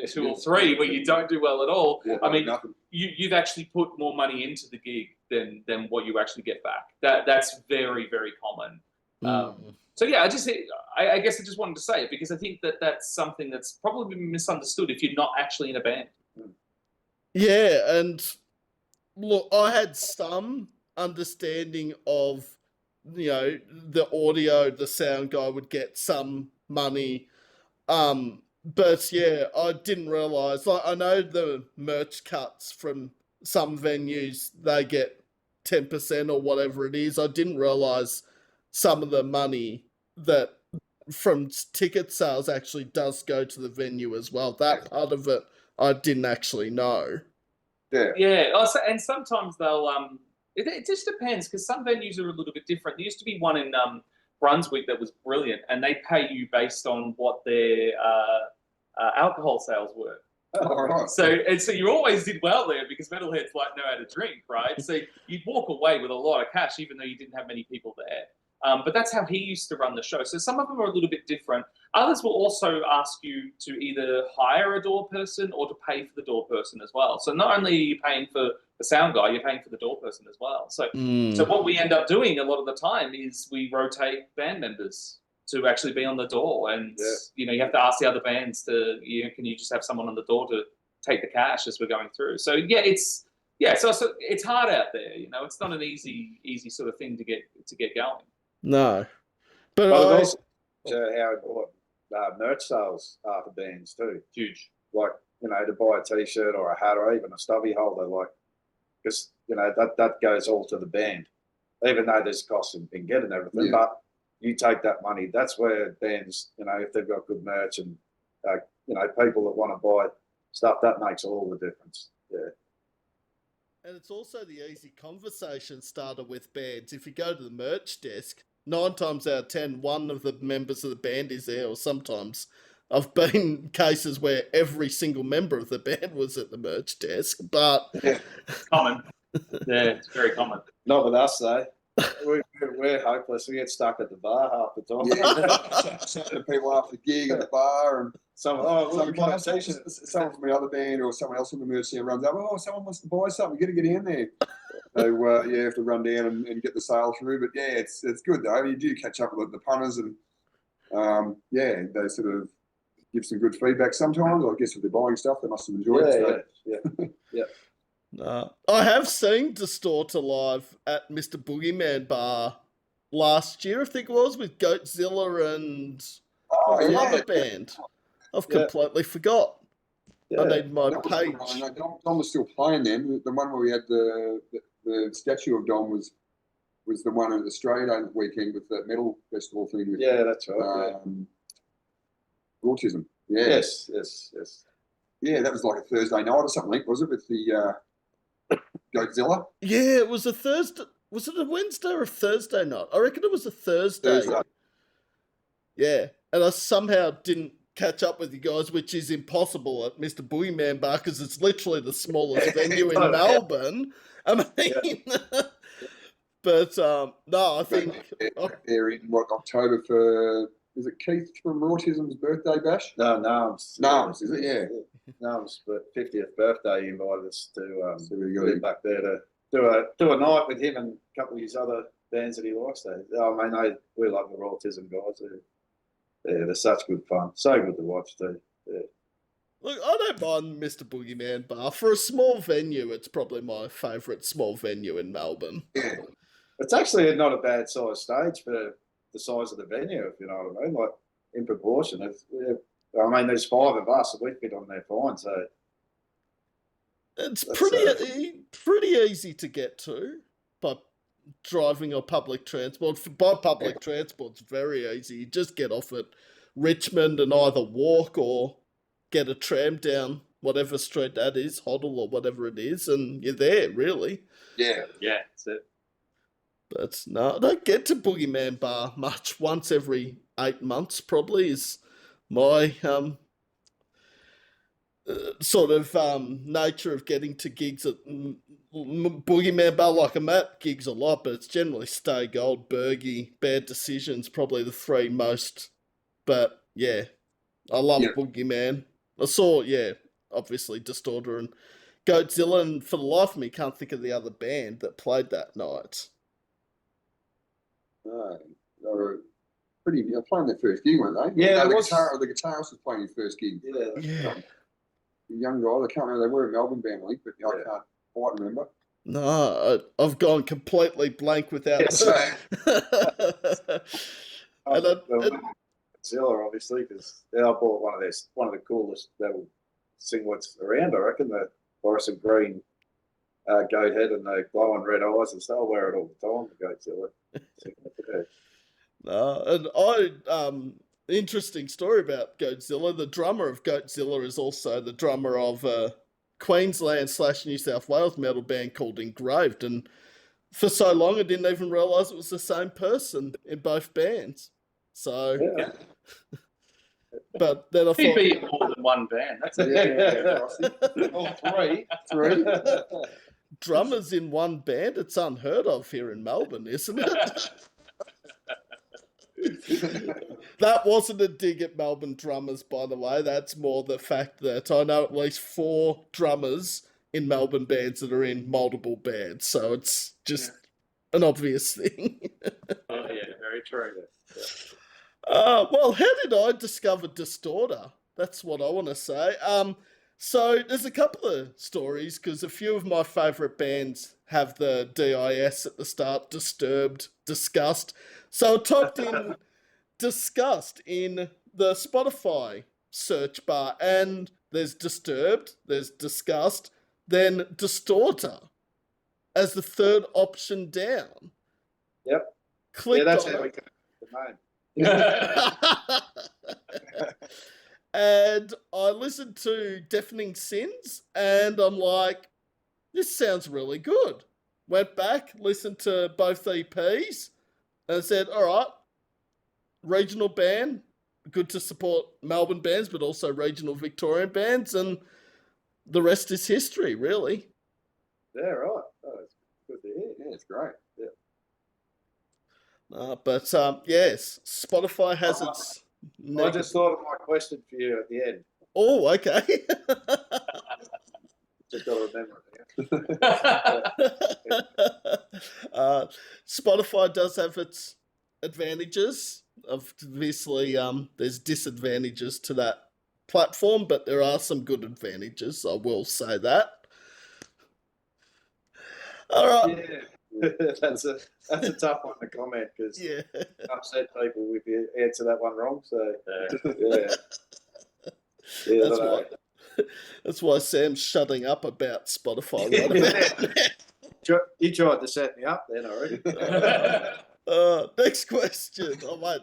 2 or 3 where you don't do well at all. Yeah, I mean, nothing. you've actually put more money into the gig than what you actually get back. That's very, very common. So yeah, I guess I just wanted to say it because I think that's something that's probably been misunderstood if you're not actually in a band. Yeah, and look, I had some understanding of, the audio, the sound guy would get some money. But yeah, I didn't realise, I know the merch cuts from some venues, they get 10% or whatever it is. I didn't realise some of the money that from ticket sales actually does go to the venue as well. That part of it I didn't actually know. Yeah. Yeah. Also, and sometimes they'll it just depends because some venues are a little bit different. There used to be one in Brunswick that was brilliant, and they pay you based on what their alcohol sales were. All right. So you always did well there because metalheads like know how to drink, right? So you'd walk away with a lot of cash even though you didn't have many people there. But that's how he used to run the show. So some of them are a little bit different. Others will also ask you to either hire a door person or to pay for the door person as well. So not only are you paying for the sound guy, you're paying for the door person as well. So what we end up doing a lot of the time is we rotate band members to actually be on the door. And, you have to ask the other bands to, can you just have someone on the door to take the cash as we're going through? So, so it's hard out there. It's not an easy sort of thing to get going. No. But also how important merch sales are for bands too. Huge. Like, to buy a T-shirt or a hat or even a stubby holder, like, because, that goes all to the band, even though there's costs in getting everything. Yeah. But you take that money, that's where bands, if they've got good merch and, people that want to buy stuff, that makes all the difference. Yeah. And it's also the easy conversation starter with bands. If you go to the merch desk, 9 times out of 10, one of the members of the band is there, or sometimes I've been in cases where every single member of the band was at the merch desk, but... Yeah. Common. Yeah, it's very common. Not with us, though. We're hopeless. We get stuck at the bar half the time. Yeah. Some people after the gig at the bar, and someone from the other band or someone else from the merch team runs up. Oh, someone wants to buy something. You got to get in there. So you have to run down and get the sale through. But yeah, it's good though. You do catch up with the punters, and they sort of give some good feedback sometimes. I guess if they're buying stuff, they must have enjoyed it. Yeah. I have seen Distorta live at Mr. Boogeyman Bar last year, I think it was, with Goatzilla and the other band. I've completely forgot. Yeah. I need my page. Dom was still playing then. The one where we had the statue of Dom was the one at Australia weekend with the metal festival thing. With, that's right. Autism. Yeah. Yes. Yeah, that was like a Thursday night or something, was it, with the Goatzilla? Yeah, it was a Thursday. Was it a Wednesday or a Thursday night? I reckon it was a Thursday. Yeah, and I somehow didn't catch up with you guys, which is impossible at Mr. Boogeyman Bar because it's literally the smallest venue in Melbourne. I mean, but no, I think they're in October for. Is it Keith from Autism's birthday bash? No, is it? Yeah. No, it's 50th birthday. He invited us to go back there to do a night with him and a couple of his other bands that he likes. We love the Autism guys. They're such good fun. So good to watch too. Yeah. Look, I don't mind Mr. Boogeyman Bar. For a small venue, it's probably my favourite small venue in Melbourne. Yeah. It's actually not a bad size stage for the size of the venue, if you know what I mean. Like, in proportion. There's 5 of us, and we fit on there fine, so... It's pretty easy to get to by driving or public transport. By public transport, it's very easy. You just get off at Richmond and either walk or get a tram down whatever street that is, Hoddle or whatever it is, and you're there, really. Yeah, that's it. But no, I don't get to Boogeyman Bar much. Once every 8 months, probably, is my sort of nature of getting to gigs at Boogeyman Bar. Like, I'm at gigs a lot, but it's generally Stay Gold, Bergie, Bad Decisions, probably the 3 most. But yeah, I love Boogeyman. I saw, obviously Distorta and Goatzilla, and for the life of me, can't think of the other band that played that night. They were playing their first gig, weren't they? Yeah, the guitarist was playing his first gig. Yeah. The young guy, I can't remember, they were a Melbourne band, I think, but I can't quite remember. No, I've gone completely blank without Zilla, obviously, because I bought one of the coolest metal singlets around, I reckon, the Boris and Green goat head and the glowing red eyes and stuff. I wear it all the time, the Goatzilla. No, and interesting story about Goatzilla. The drummer of Goatzilla is also the drummer of Queensland / New South Wales metal band called Engraved, and for so long I didn't even realise it was the same person in both bands. So, Yeah. but then I He'd thought, be more than one band. That's it. All three. drummers in one band, it's unheard of here in Melbourne, isn't it? That wasn't a dig at Melbourne drummers, by the way. That's more the fact that I know at least 4 drummers in Melbourne bands that are in multiple bands. So it's just an obvious thing. Oh, yeah, very true. Well, how did I discover Distorta? That's what I want to say. So there's a couple of stories, because a few of my favourite bands have the DIS at the start, Disturbed, Disgust. So I typed in Disgust in the Spotify search bar, and there's Disturbed, there's Disgust, then Distorta as the third option down. Yep. Clicked That's on how it. we came up with the name. And I listened to Deafening Sins, and I'm like, this sounds really good. Went back, listened to both EPs, and said, all right, regional band, good to support Melbourne bands, but also regional Victorian bands, and the rest is history, really. Yeah, right. Oh, it's good to hear. Yeah, it's great. But yes, Spotify has its... I just thought of my question for you at the end. Oh, okay. Just got to remember it. Spotify does have its advantages. Obviously, there's disadvantages to that platform, but there are some good advantages. I will say that. All right. Yeah. That's a tough one to comment, because Yeah. upset people if you answer that one wrong. So That's why Sam's shutting up about Spotify right about now. You tried to set me up then already. Next question. Oh, wait.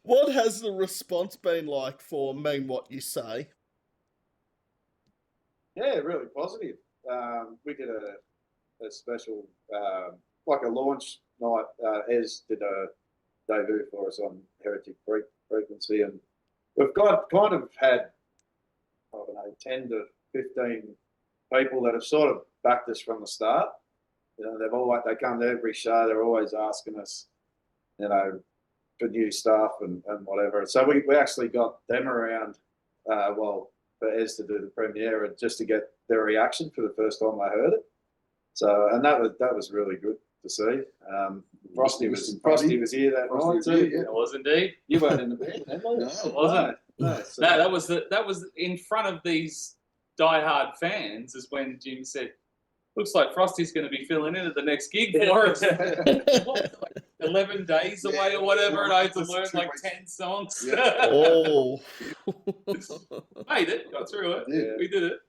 What has the response been like for Mean What You Say? Yeah, really positive. We did a special, like a launch night. Ez did a debut for us on Heretic Frequency, and we've got kind of had, I don't know, 10 to 15 people that have sort of backed us from the start. You know, they come to every show. They're always asking us, you know, for new stuff and whatever. So we actually got them around, for Ez to do the premiere, and just to get their reaction for the first time I heard it. So, and that was really good to see. Frosty was here that night too. Yeah. It was indeed. You weren't in the band, then, were you? No. It wasn't. No, so- No, that was in front of these diehard fans, is when Jim said, looks like Frosty's going to be filling in at the next gig for us. What was it, like 11 days away or whatever, and I had to learn like 10 songs. Oh. Made it, got through it. Yeah. We did it.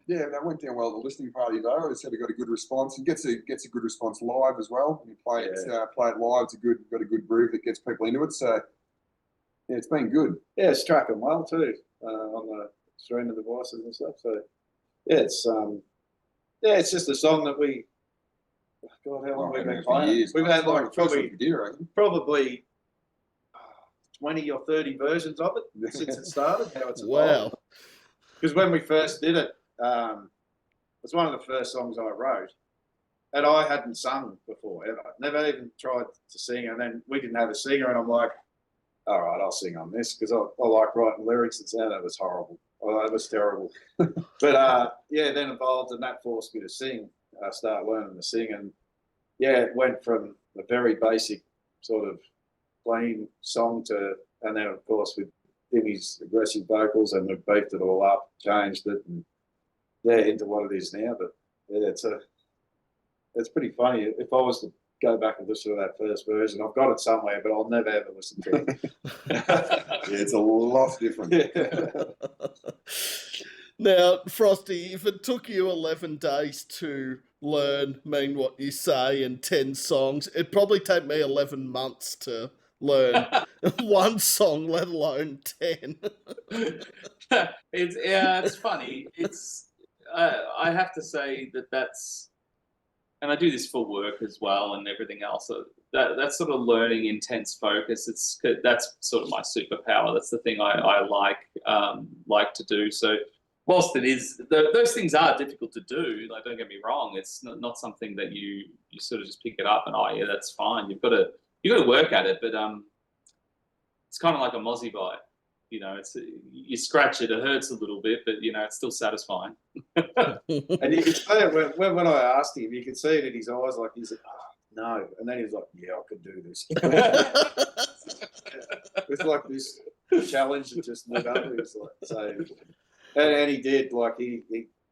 Yeah, that went down well at the listening party though. It said it got a good response, and gets a good response live as well. When you play it live, got a good groove that gets people into it. So yeah, it's been good. Yeah, it's tracking well too on the streaming devices and stuff. So yeah, it's just a song that we. God, how long we've been playing? Years. We've had like probably probably 20 or 30 versions of it since it started. How it's Wow. evolved. Because when we first did it, it was one of the first songs I wrote, and I hadn't sung before ever. Never even tried to sing, and then we didn't have a singer, and I'm like, all right, I'll sing on this, because I like writing lyrics. It was horrible. Oh, it was terrible. But then evolved, and that forced me to sing. I started learning to sing, and it went from a very basic sort of clean song and then of course with Jimmy's aggressive vocals, and we've beefed it all up, changed it, and into what it is now. But it's pretty funny. If I was to go back and listen to that first version, I've got it somewhere, but I'll never ever listen to it. It's a lot different. Now, Frosty, if it took you 11 days to learn Mean What You Say and 10 songs, it'd probably take me 11 months to learn one song, let alone 10. It's funny. I have to say that's, and I do this for work as well and everything else. So that sort of learning intense focus. That's sort of my superpower. That's the thing I like to do. So whilst it is, those things are difficult to do. Like, don't get me wrong. It's not something that you sort of just pick it up and yeah, that's fine. You've got to work at it, but it's kind of like a mozzie bite. You know, you scratch it, it hurts a little bit, but it's still satisfying. And you can see it when I asked him, you can see it in his eyes, like he's like, oh, no, and then he was like, yeah, I could do this. It's like this challenge that just lit up. It was like, so, and he did, like he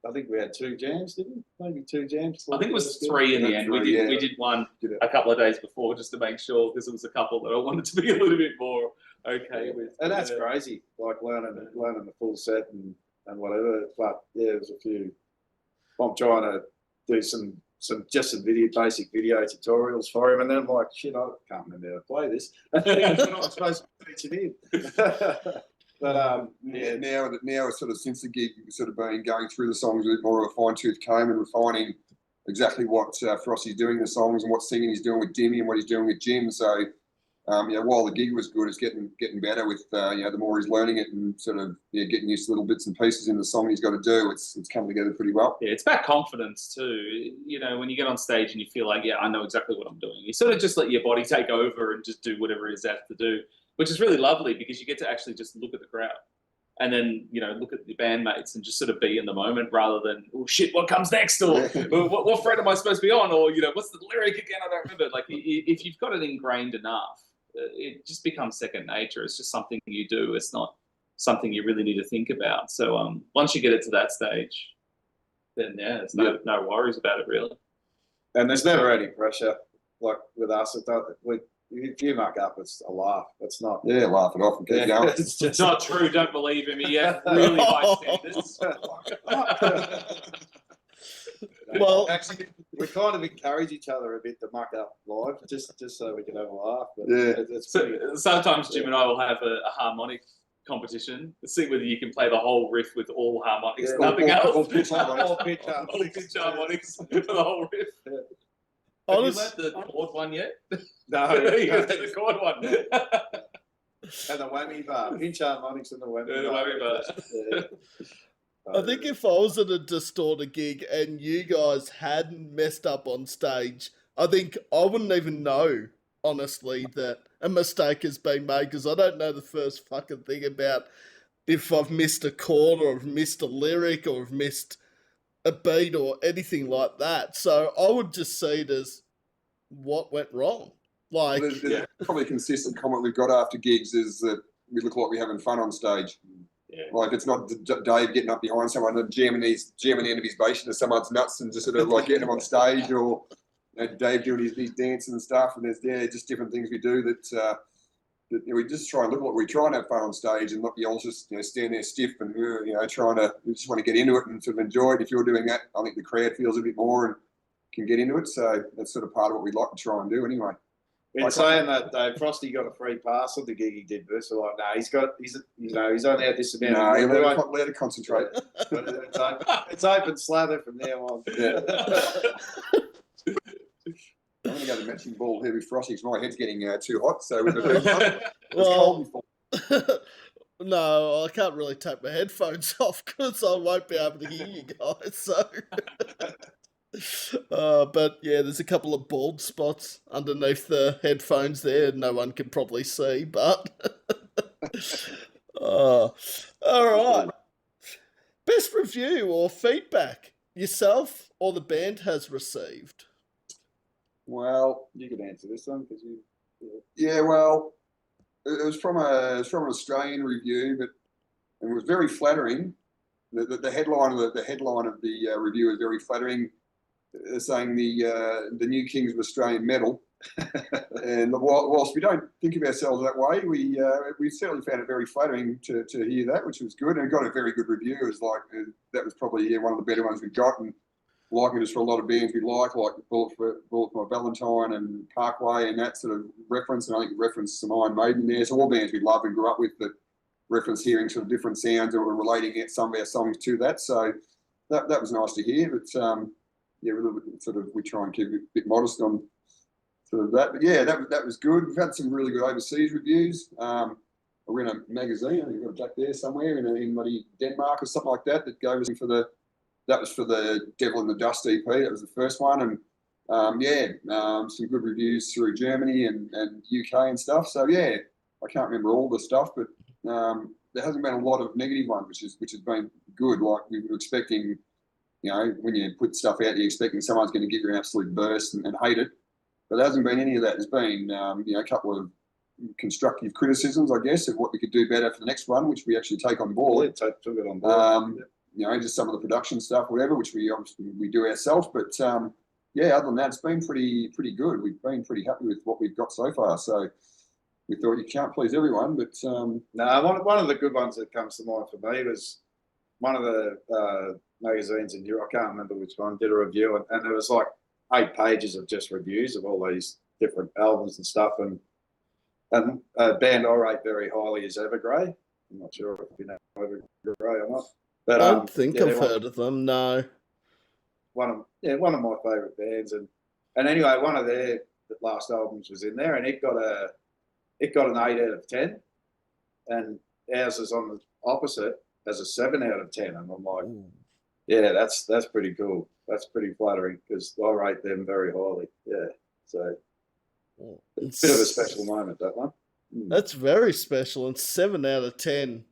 I think we had 2 jams, didn't we? Maybe 2 jams. I think it was 3 in the end. We did one a couple of days before just to make sure, because it was a couple that I wanted to be a little bit more okay with. And that's crazy, like learning the full set and whatever. But yeah, there's a few. I'm trying to do some basic video tutorials for him, and then I'm like, shit, I can't remember how to play this. I'm supposed to teach it in. But now sort of since the gig, we've sort of been going through the songs with more of a fine-tooth comb and refining exactly what Frosty's doing in the songs and what singing he's doing with Dimmy and what he's doing with Jim. So while the gig was good, it's getting better with the more he's learning it and sort of getting used to little bits and pieces in the song he's got to do. It's come together pretty well. Yeah, it's about confidence too. When you get on stage and you feel like, I know exactly what I'm doing. You sort of just let your body take over and just do whatever it is that to do, which is really lovely because you get to actually just look at the crowd and then, look at your bandmates and just sort of be in the moment rather than, oh shit, what comes next? Or what fret am I supposed to be on? Or, what's the lyric again? I don't remember. Like, if you've got it ingrained enough, it just becomes second nature. It's just something you do. It's not something you really need to think about. So once you get it to that stage, then there's no worries about it really. And there's never any pressure. Like with us, if you muck up, it's a laugh. It's not. Yeah, laugh it off and keep going. It's not true. Don't believe him. Yeah, really high standards. Well, actually, we kind of encourage each other a bit to muck up live, just so we can have a laugh. But sometimes Jim and I will have a harmonic competition to see whether you can play the whole riff with all harmonics, nothing else. All pitch harmonics for the whole riff. Yeah. Have you learnt the chord one yet? No. You got the chord one. And the whammy bar, pinch harmonics and the whammy bar. Yeah. I think if I was at a Distorta gig and you guys hadn't messed up on stage, I think I wouldn't even know, honestly, that a mistake has been made because I don't know the first fucking thing about if I've missed a chord or I've missed a lyric or I've missed a beat or anything like that. So I would just see it as what went wrong. Like, there's probably a consistent comment we've got after gigs is that we look like we're having fun on stage. Yeah. Like it's not Dave getting up behind someone and jamming the end of his bass into someone's nuts and just sort of like getting him on stage, or Dave doing his dancing and stuff. And there's just different things we do that we just try and look like we try and have fun on stage and not be all just stand there stiff and we just want to get into it and sort of enjoy it. If you're doing that, I think the crowd feels a bit more and can get into it. So that's sort of part of what we'd like to try and do anyway. In saying that, Dave, Frosty got a free pass on the gig he did. So like, no, he's only had this amount. No, he let to concentrate. It's open slather from now on. Yeah. I'm going to go to matching ball here with Frosty because my head's getting too hot. So cold before. No, I can't really take my headphones off because I won't be able to hear you guys. So. But yeah, there's a couple of bald spots underneath the headphones there. No one can probably see, but all right. Best review or feedback yourself or the band has received? Well, you could answer this one because you. Yeah, well, it was from an Australian review, but it was very flattering. The headline of the review was very flattering. Saying the new kings of Australian metal, and whilst we don't think of ourselves that way, we certainly found it very flattering to hear that, which was good, and got a very good review. It was like that was probably one of the better ones we got, and liking us for a lot of bands we like Bullet for My Valentine and Parkway and that sort of reference. And I think it referenced some Iron Maiden there. So all bands we love and grew up with that reference hearing sort of different sounds or relating some of our songs to that. So that was nice to hear. But yeah, we try and keep it a bit modest on sort of that. But yeah, that was good. We've had some really good overseas reviews. We're in a magazine, I think you've got it back there somewhere in bloody Denmark or something like that goes for the Devil in the Dust EP. That was the first one. And some good reviews through Germany and UK and stuff. So yeah, I can't remember all the stuff, but there hasn't been a lot of negative ones, which has been good. Like we were expecting, when you put stuff out, you're expecting someone's going to give you an absolute burst and hate it. But there hasn't been any of that. There's been, a couple of constructive criticisms, I guess, of what we could do better for the next one, which we actually take on board. Yeah, took it on board. Just some of the production stuff, whatever, which we obviously we do ourselves. But other than that, it's been pretty good. We've been pretty happy with what we've got so far. So we thought you can't please everyone, but no, one of the good ones that comes to mind for me was one of the magazines in Europe. I can't remember which one did a review, and there was like 8 pages of just reviews of all these different albums and stuff. And a band I rate very highly is Evergrey. I'm not sure if you know Evergrey or not. But, I don't think I've heard of them. No. One of my favourite bands, and anyway, one of their last albums was in there, and it got an 8 out of 10, and ours is on the opposite as a 7 out of 10, and I'm like, yeah, that's pretty cool. That's pretty flattering because I rate them very highly. Yeah, so it's a bit of a special moment, that one. That's very special, and 7 out of 10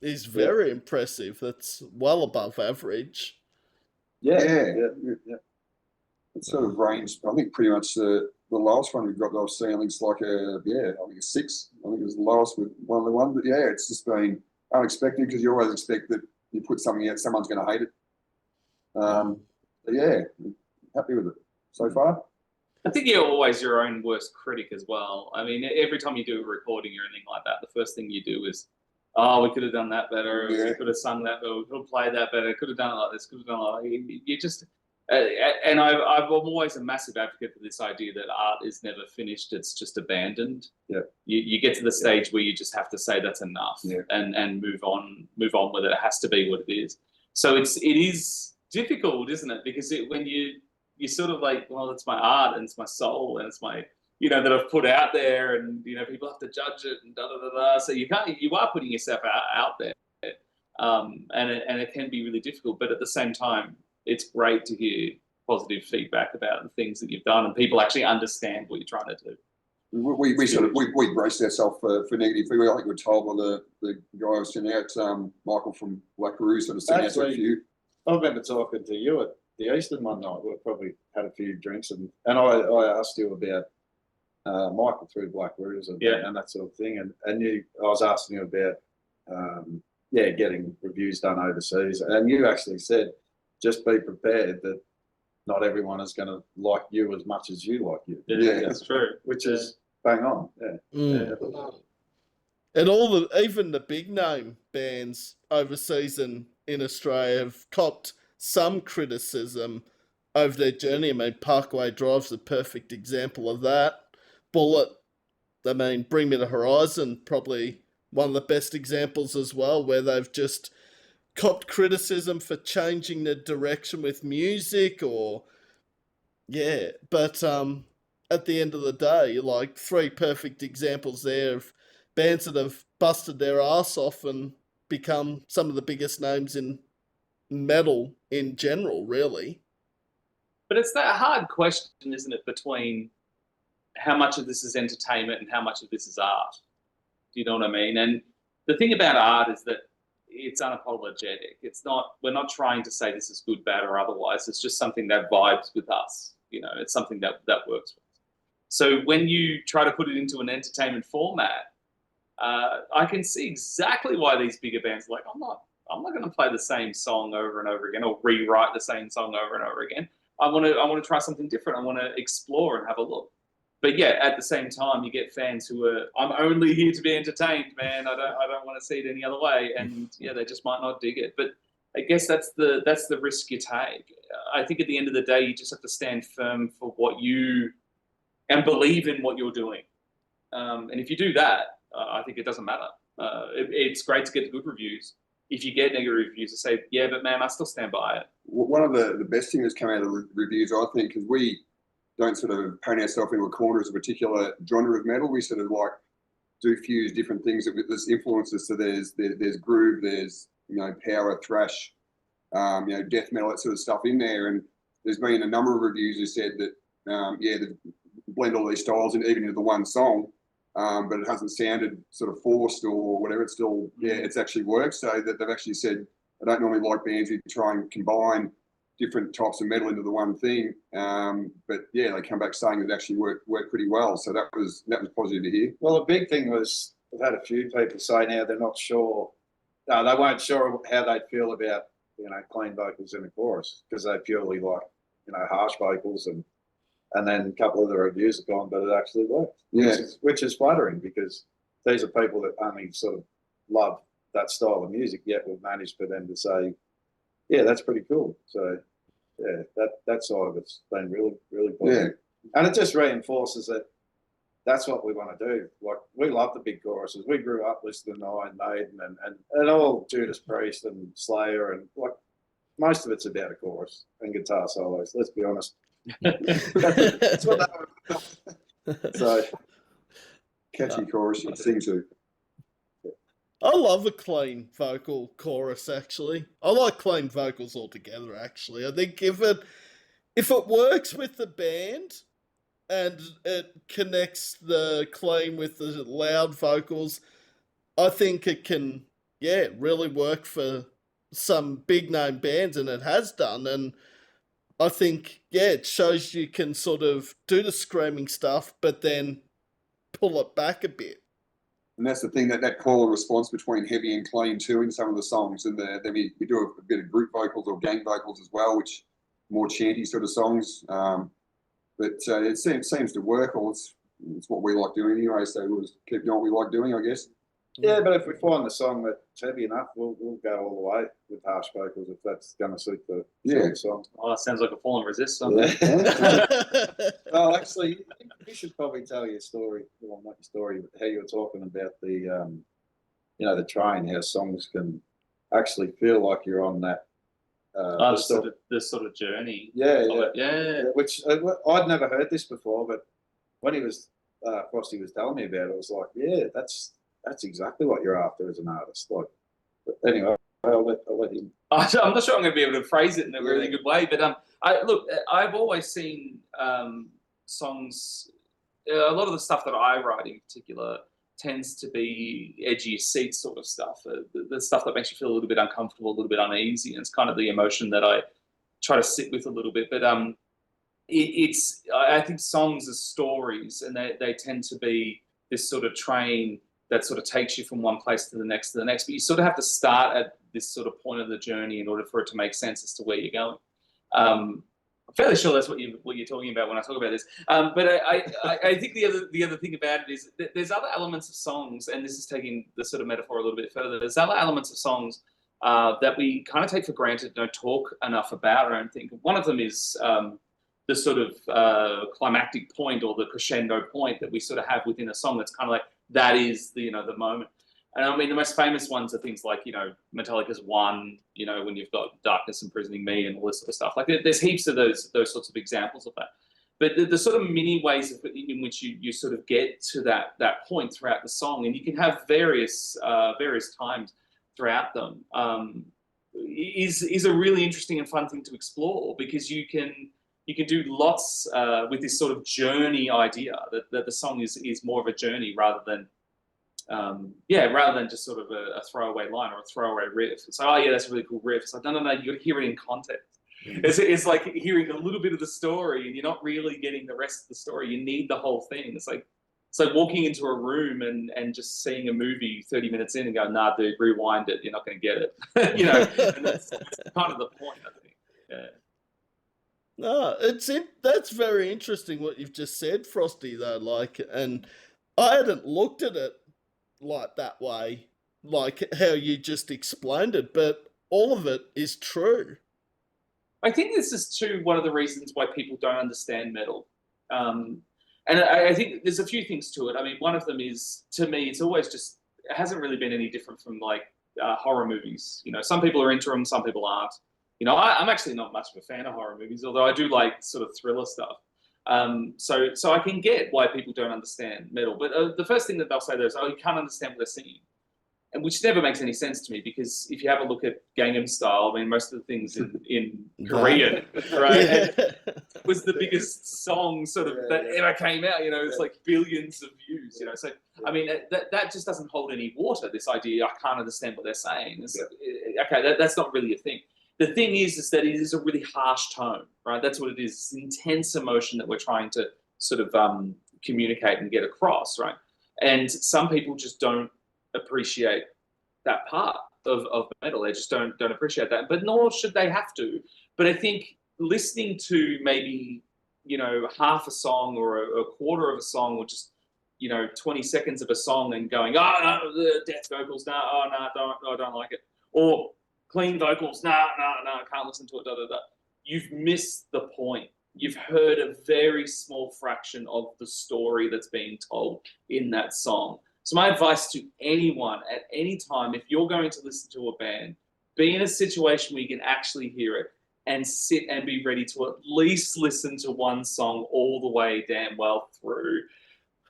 is very impressive. That's well above average. Yeah. It sort of ranged, I think, pretty much the last one we got that I was seeing, I think it's like I think a 6. I think it was the lowest with one of the ones. But yeah, it's just been unexpected because you always expect that you put something out, someone's going to hate it. But yeah, happy with it so far. I think you're always your own worst critic as well. I mean, every time you do a recording or anything like that, the first thing you do is, we could have done that better. Yeah. We could have sung that better. We could have played that better. Could have done it like this. Could have done it like that. You just, and I'm always a massive advocate for this idea that art is never finished. It's just abandoned. Yeah. You get to the stage where you just have to say that's enough and move on with it. It has to be what it is. So it is difficult, isn't it? Because when you're sort of like, well, it's my art and it's my soul and it's my, that I've put out there, and people have to judge it and da. So you are putting yourself out there, and it can be really difficult. But at the same time, it's great to hear positive feedback about the things that you've done, and people actually understand what you're trying to do. We braced ourselves for negative feedback. I think we were told by the guy I was sending out, Michael from Black Peru, sort of sent out a few. I remember talking to you at the Eastern one night. We probably had a few drinks, and I asked you about Michael through Black Roots and that sort of thing, and I was asking you about getting reviews done overseas, and you actually said just be prepared that not everyone is going to like you as much as you like you. Yeah, that's true. Which is bang on. Yeah. And even the big name bands overseas and in Australia have copped some criticism over their journey. I mean, Parkway Drive's a perfect example of that. Bullet, Bring Me the Horizon, probably one of the best examples as well, where they've just copped criticism for changing the direction with music but at the end of the day, like 3 perfect examples there of bands that have busted their ass off and become some of the biggest names in metal in general, really. But it's that hard question, isn't it, between how much of this is entertainment and how much of this is art? Do you know what I mean? And the thing about art is that it's unapologetic. We're not trying to say this is good, bad, or otherwise. It's just something that vibes with us. It's something that works with us. So when you try to put it into an entertainment format, I can see exactly why these bigger bands are like, I'm not going to play the same song over and over again or rewrite the same song over and over again. I want to try something different. I want to explore and have a look. But yeah, at the same time, you get fans who are, I'm only here to be entertained, man. I don't want to see it any other way. And yeah, they just might not dig it. But I guess that's the risk you take. I think at the end of the day, you just have to stand firm for what you and believe in what you're doing. And if you do that, I think it doesn't matter. It's great to get the good reviews. If you get negative reviews, to say, yeah, but man, I still stand by it. One of the best things that's come out of the reviews, I think, is we don't sort of paint ourselves into a corner as a particular genre of metal. We sort of like do fuse different things that there's influences. So there's groove, there's power, thrash, death metal, that sort of stuff in there. And there's been a number of reviews who said that they blend all these styles even into the one song, but it hasn't sounded sort of forced or whatever. It's still it's actually worked. So that they've actually said, I don't normally like bands who try and combine different types of metal into the one thing, but they come back saying it actually worked pretty well. So that was positive to hear. Well, the big thing was I've had a few people say now they're not sure. No, they weren't sure how they'd feel about clean vocals in a chorus because they purely like harsh vocals, and then a couple of the reviews have gone, but it actually worked. Yeah, which is flattering because these are people that only sort of love that style of music, yet we've managed for them to say, yeah, that's pretty cool. So yeah, that side of it's been really, really positive. Yeah. And it just reinforces that that's what we want to do. Like, we love the big choruses. We grew up listening to Iron Maiden and all Judas Priest and Slayer, and like most of it's about a chorus and guitar solos. Let's be honest. That's what they were. So catchy chorus you sing to. I love a clean vocal chorus, actually. I like clean vocals altogether, actually. I think if it works with the band and it connects the clean with the loud vocals, I think it can, really work for some big-name bands, and it has done. And I think, it shows you can sort of do the screaming stuff, but then pull it back a bit. And that's the thing, that call and response between heavy and clean too in some of the songs. And then we do a bit of group vocals or gang vocals as well, which more chanty sort of songs. But it seems to work, or it's what we like doing anyway. So we'll just keep doing what we like doing, I guess. Yeah, but if we find the song that's heavy enough, we'll go all the way with harsh vocals if that's going to suit the song. Oh, that sounds like a Fall and Resist song. Yeah. Well, actually, you should probably tell your story. Well, not your story, but how you were talking about the, the train, how songs can actually feel like you're on that. This sort of journey. Yeah. Which I'd never heard this before, but when Frosty was telling me about it, I was like, yeah, that's exactly what you're after as an artist. Like, but anyway, I'll let him. I'm not sure I'm going to be able to phrase it in a really good way, but I've always seen songs. A lot of the stuff that I write, in particular, tends to be edgy seat sort of stuff. The stuff that makes you feel a little bit uncomfortable, a little bit uneasy, and it's kind of the emotion that I try to sit with a little bit. But I think songs are stories, and they tend to be this sort of train that sort of takes you from one place to the next. But you sort of have to start at this sort of point of the journey in order for it to make sense as to where you're going. I'm fairly sure that's what you're talking about when I talk about this. But I think the other thing about it is that there's other elements of songs, and this is taking the sort of metaphor a little bit further. There's other elements of songs that we kind of take for granted, don't talk enough about, I don't think. One of them is the sort of climactic point or the crescendo point that we sort of have within a song that's kind of like, that is the moment. And I mean, the most famous ones are things like, Metallica's One, when you've got Darkness Imprisoning Me and all this sort of stuff. Like, there's heaps of those sorts of examples of that. But the sort of mini ways in which you sort of get to that point throughout the song, and you can have various times throughout them, is a really interesting and fun thing to explore, because you can do lots with this sort of journey idea that the song is more of a journey rather than just sort of a throwaway line or a throwaway riff. So, that's a really cool riff. It's like, no, you got to hear it in context. It's like hearing a little bit of the story, and you're not really getting the rest of the story. You need the whole thing. It's like walking into a room and just seeing a movie 30 minutes in and going, nah, dude, rewind it. You're not going to get it. And that's kind of the point, I think. Yeah. No, that's very interesting what you've just said, Frosty, though. Like, and I hadn't looked at it like that way, like how you just explained it, but all of it is true. I think this is too one of the reasons why people don't understand metal. And I think there's a few things to it. I mean, one of them is, to me, it's always just, it hasn't really been any different from like horror movies. You know, some people are into them, some people aren't. You know, I'm actually not much of a fan of horror movies, although I do like sort of thriller stuff. So I can get why people don't understand metal. But the first thing that they'll say is, oh, you can't understand what they're singing. And which never makes any sense to me, because if you have a look at Gangnam Style, I mean, most of the things in Korean, right, was the biggest song sort of that ever came out. You know, it's like billions of views. You know, so I mean, that just doesn't hold any water. This idea, I can't understand what they're saying. Okay, that's not really a thing. The thing is that it is a really harsh tone, right? That's what it is. It's intense emotion that we're trying to sort of communicate and get across, right? And some people just don't appreciate that part of metal. They just don't appreciate that, but nor should they have to. But I think listening to maybe, you know, half a song or a quarter of a song, or just, you know, 20 seconds of a song and going, oh no, the death vocals, no, oh no, I don't like it, or clean vocals, no, I can't listen to it, you've missed the point. You've heard a very small fraction of the story that's being told in that song. So my advice to anyone at any time, if you're going to listen to a band, be in a situation where you can actually hear it and sit and be ready to at least listen to one song all the way damn well through,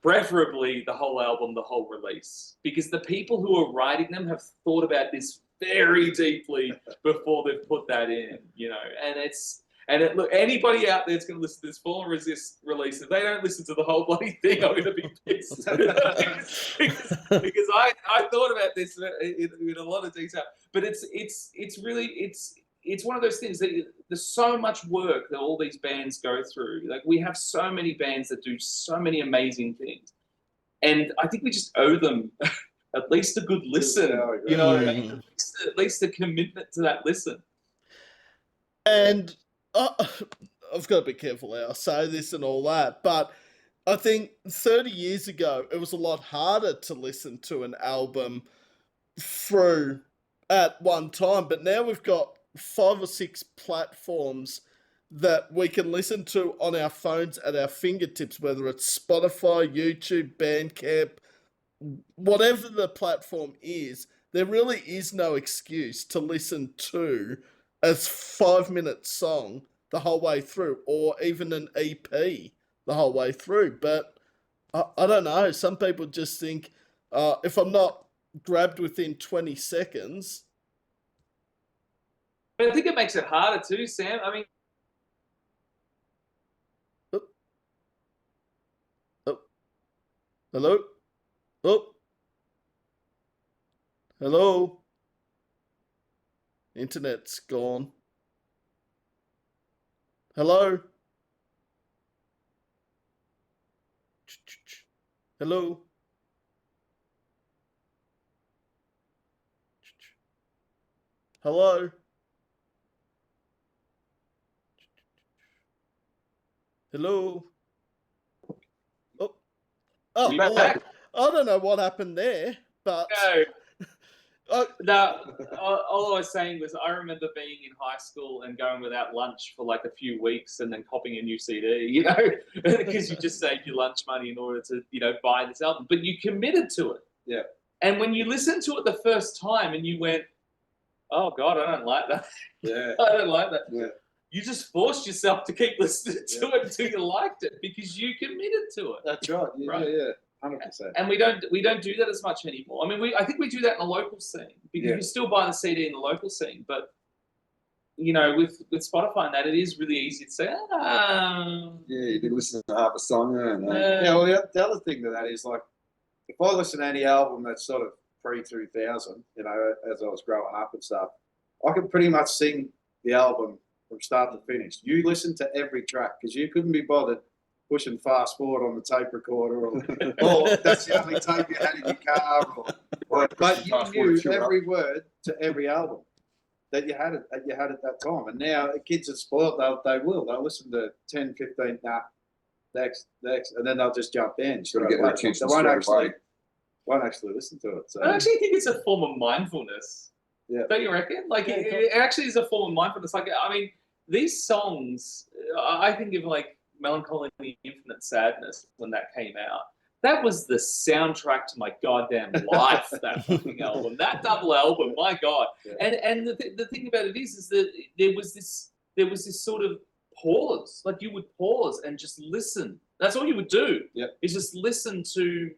preferably the whole album, the whole release. Because the people who are writing them have thought about this very deeply before they've put that in, you know, look, anybody out there that's going to listen to this Fall and Resist release, if they don't listen to the whole bloody thing, I'm going to be pissed. because I thought about this in a lot of detail. But it's really one of those things that there's so much work that all these bands go through. Like, we have so many bands that do so many amazing things, and I think we just owe them at least a good listen. You know what I mean? At least a commitment to that listen. And I've got to be careful how I say this and all that, but I think 30 years ago, it was a lot harder to listen to an album through at one time. But now we've got 5 or 6 platforms that we can listen to on our phones at our fingertips, whether it's Spotify, YouTube, Bandcamp, whatever the platform is. There really is no excuse to listen to a 5-minute song the whole way through, or even an EP the whole way through. But I don't know, some people just think, if I'm not grabbed within 20 seconds... But I think it makes it harder too, Sam. I mean... Hello? Hello? Internet's gone. Hello? Hello? Hello? Hello? Oh, well, I don't know what happened there, but... No, all I was saying was I remember being in high school and going without lunch for like a few weeks and then copying a new CD, you know, because you just saved your lunch money in order to, you know, buy this album. But you committed to it. Yeah. And when you listened to it the first time and you went, oh, God, I don't like that. Yeah. I don't like that. Yeah. You just forced yourself to keep listening to it until you liked it because you committed to it. That's right. Yeah. 100%. And we don't do that as much anymore. I mean, I think we do that in the local scene because you still buy the CD in the local scene. But you know, with Spotify and that, it is really easy to say, yeah, you can listen to half a song. Yeah. Well, the other thing to that is, like, if I listen to any album that's sort of pre-2000, you know, as I was growing up and stuff, I could pretty much sing the album from start to finish. You listen to every track because you couldn't be bothered pushing fast forward on the tape recorder, or that's the only tape you had in your car, but you knew every word to every album that you had at that time. And now kids are spoiled; they'll listen to 10, 15, next, and then they'll just jump in. Got to get their attention they straight won't actually listen to it. So I actually think it's a form of mindfulness. Yeah. Don't you reckon? Like, it actually is a form of mindfulness. Like, I mean, these songs, I think of like Melancholy and the Infinite Sadness when that came out. That was the soundtrack to my goddamn life, that fucking album. That double album, my God. Yeah. And the thing about it is that there was this sort of pause. Like you would pause and just listen. That's all you would do. Yeah. Is just listen to,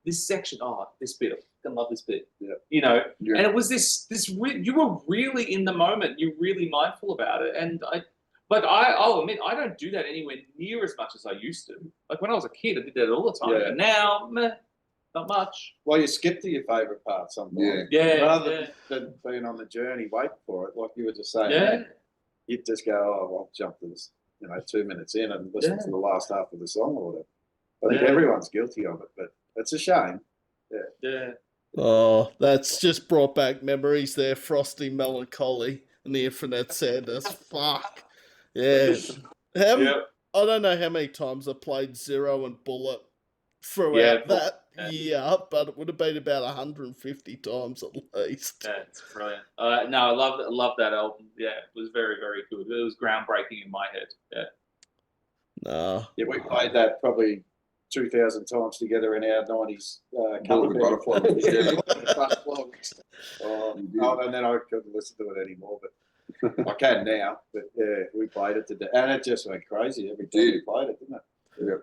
this section. Oh, this bit. I fucking love this bit. Yeah. And it was you were really in the moment. You're really mindful about it. And I'll admit, I don't do that anywhere near as much as I used to. Like when I was a kid, I did that all the time. Yeah. And now, not much. Well, you skip to your favourite part sometimes. Yeah. Rather than being on the journey, wait for it, like you were just saying. Yeah. You'd just go, oh, I'll jump to this, 2 minutes in and listen to the last half of the song or whatever. I think everyone's guilty of it, but it's a shame. Yeah. Oh, that's just brought back memories there. Frosty, Melancholy, and the Infinite Sadness. Fuck. Yeah. I don't know how many times I played Zero and Bullet throughout that year, but it would have been about 150 times at least. Yeah, it's brilliant. No, I love that album. Yeah, it was very, very good. It was groundbreaking in my head. Yeah. No. Yeah, we played that probably 2,000 times together in our 90s Colour with Butterflies. And then I couldn't listen to it anymore, but I can now. But yeah, we played it today, and it just went crazy every time we played it, didn't it? Yeah.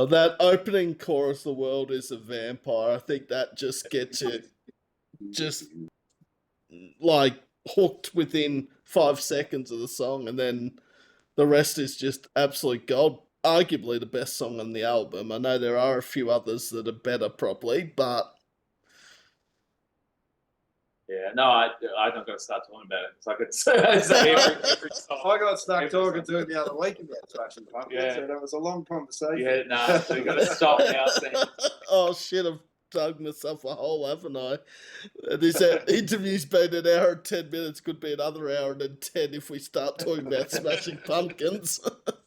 That opening chorus, "The world is a vampire," I think that just gets you just like hooked within 5 seconds of the song, and then the rest is just absolute gold. Arguably the best song on the album. I know there are a few others that are better, probably, but yeah, no, I'm not going to start talking about it because I could say every song. I got stuck talking to him the other week about Smashing Pumpkins, and it was a long conversation. Yeah, no, so you got to stop now. oh shit, I've dug myself a hole, haven't I? This interview's been an hour and 10 minutes, could be another hour and 10 if we start talking about Smashing Pumpkins.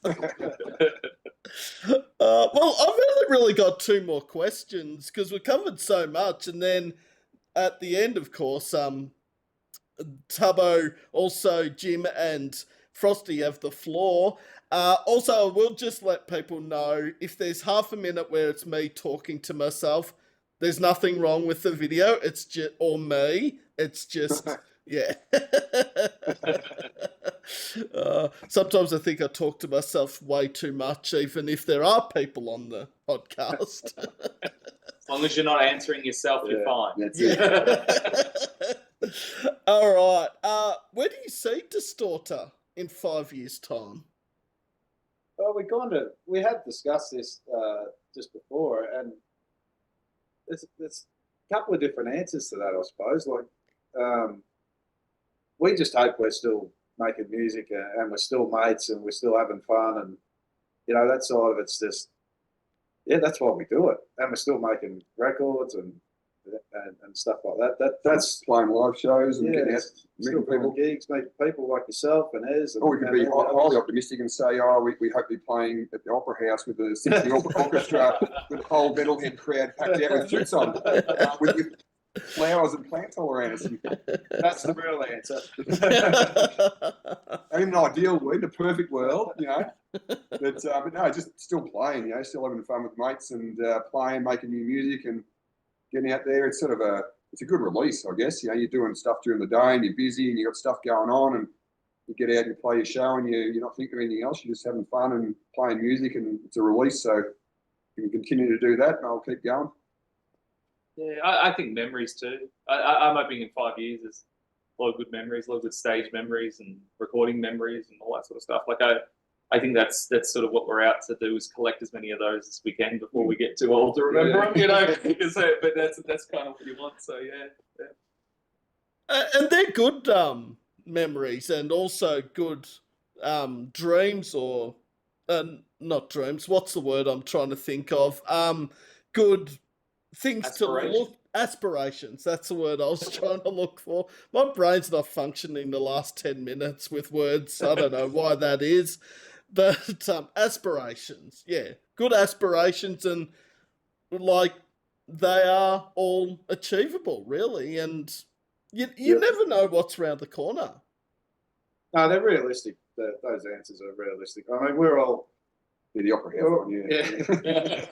Well, I've only really got 2 more questions because we covered so much, and then at the end, of course, Tubbo, also Jim and Frosty have the floor. Also, I will just let people know, if there's half a minute where it's me talking to myself, there's nothing wrong with the video. It's just, or me. It's just, yeah. Sometimes I think I talk to myself way too much, even if there are people on the podcast. As long as you're not answering yourself, you're fine. That's it. All right. Where do you see Distorta in 5 years' time? Well, we had discussed this just before, and there's a couple of different answers to that, I suppose. Like, we just hope we're still making music and we're still mates and we're still having fun, and that side of it's just, that's why we do it, and we're still making records and stuff like that. That's playing live shows and getting out, still meeting people. gigs, meeting people like yourself and Ez. Or we could be highly optimistic and say, we hope to be playing at the Opera House with the symphony orchestra with a whole metalhead crowd packed out with suits on, with flowers and plants all around us. That's the real answer. In an ideal world, in a perfect world, but no, just still playing, still having fun with mates and playing, making new music and getting out there. It's sort of it's a good release, I guess. You're doing stuff during the day and you're busy and you got stuff going on, and you get out and you play your show and you're not thinking of anything else. You're just having fun and playing music, and it's a release. So you can continue to do that, and I'll keep going. Yeah, I think memories too. I'm hoping in 5 years there's a lot of good memories, a lot of good stage memories and recording memories and all that sort of stuff. Like I think that's sort of what we're out to do, is collect as many of those as we can before we get too old to remember them. But that's kind of what you want. So yeah. And they're good memories, and also good dreams, or not dreams. What's the word I'm trying to think of? Good things to look. Aspirations. That's the word I was trying to look for. My brain's not functioning the last 10 minutes with words. I don't know why that is. But aspirations, good aspirations, and like they are all achievable, really. And you never know what's around the corner. No, they're realistic those answers are realistic. I mean, we're all the opera house one, yeah.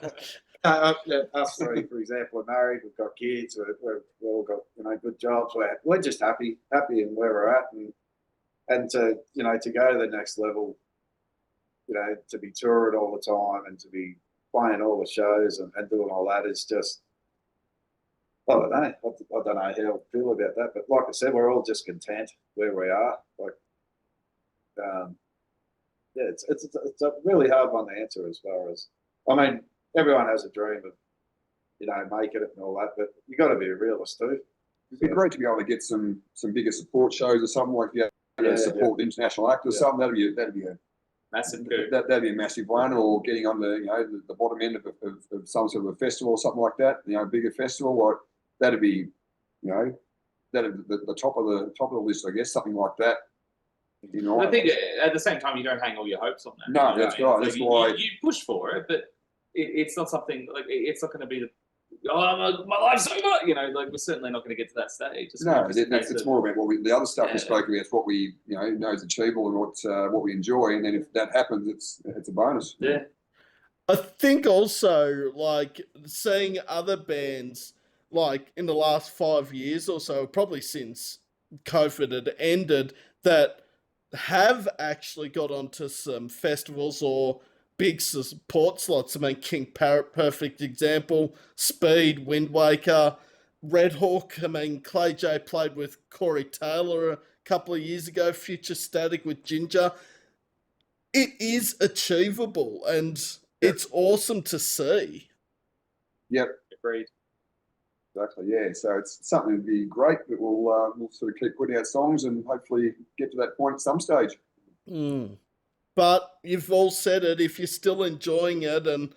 Us three, for example, are married. We've got kids. We've all got good jobs. We're just happy in where we're at, and to to go to the next level. To be toured all the time and to be playing all the shows and doing all that is just, I don't know. I don't know how I feel about that. But like I said, we're all just content where we are. Like, it's a really hard one to answer as far as, I mean, everyone has a dream of, making it and all that, but you got to be a realist too. It'd be great to be able to get some bigger support shows or something like that. Support international actors, something that'd be a massive coup. That'd be a massive one, or getting on the bottom end of some sort of a festival or something like that. A bigger festival, like that'd be, that'd the top of the list, I guess, something like that. I think at the same time you don't hang all your hopes on that. No, that's right. That's why you push for it, but it's not something like it's not going to be my life's over. We're certainly not going to get to that stage. It's more about the other stuff we spoke about. It's what we know is achievable and what we enjoy, and then if that happens, it's a bonus. Yeah. I think also seeing other bands in the last 5 years or so, probably since COVID had ended, that have actually got onto some festivals or big support slots. I mean, King Parrot, perfect example. Speed, Wind Waker, Red Hawk. I mean, Clay J played with Corey Taylor a couple of years ago. Future Static with Ginger. It is achievable, and it's awesome to see. Yep, agreed. Exactly. Yeah. So it's something that'd be great, but we'll sort of keep putting out songs and hopefully get to that point at some stage. But you've all said it, if you're still enjoying it and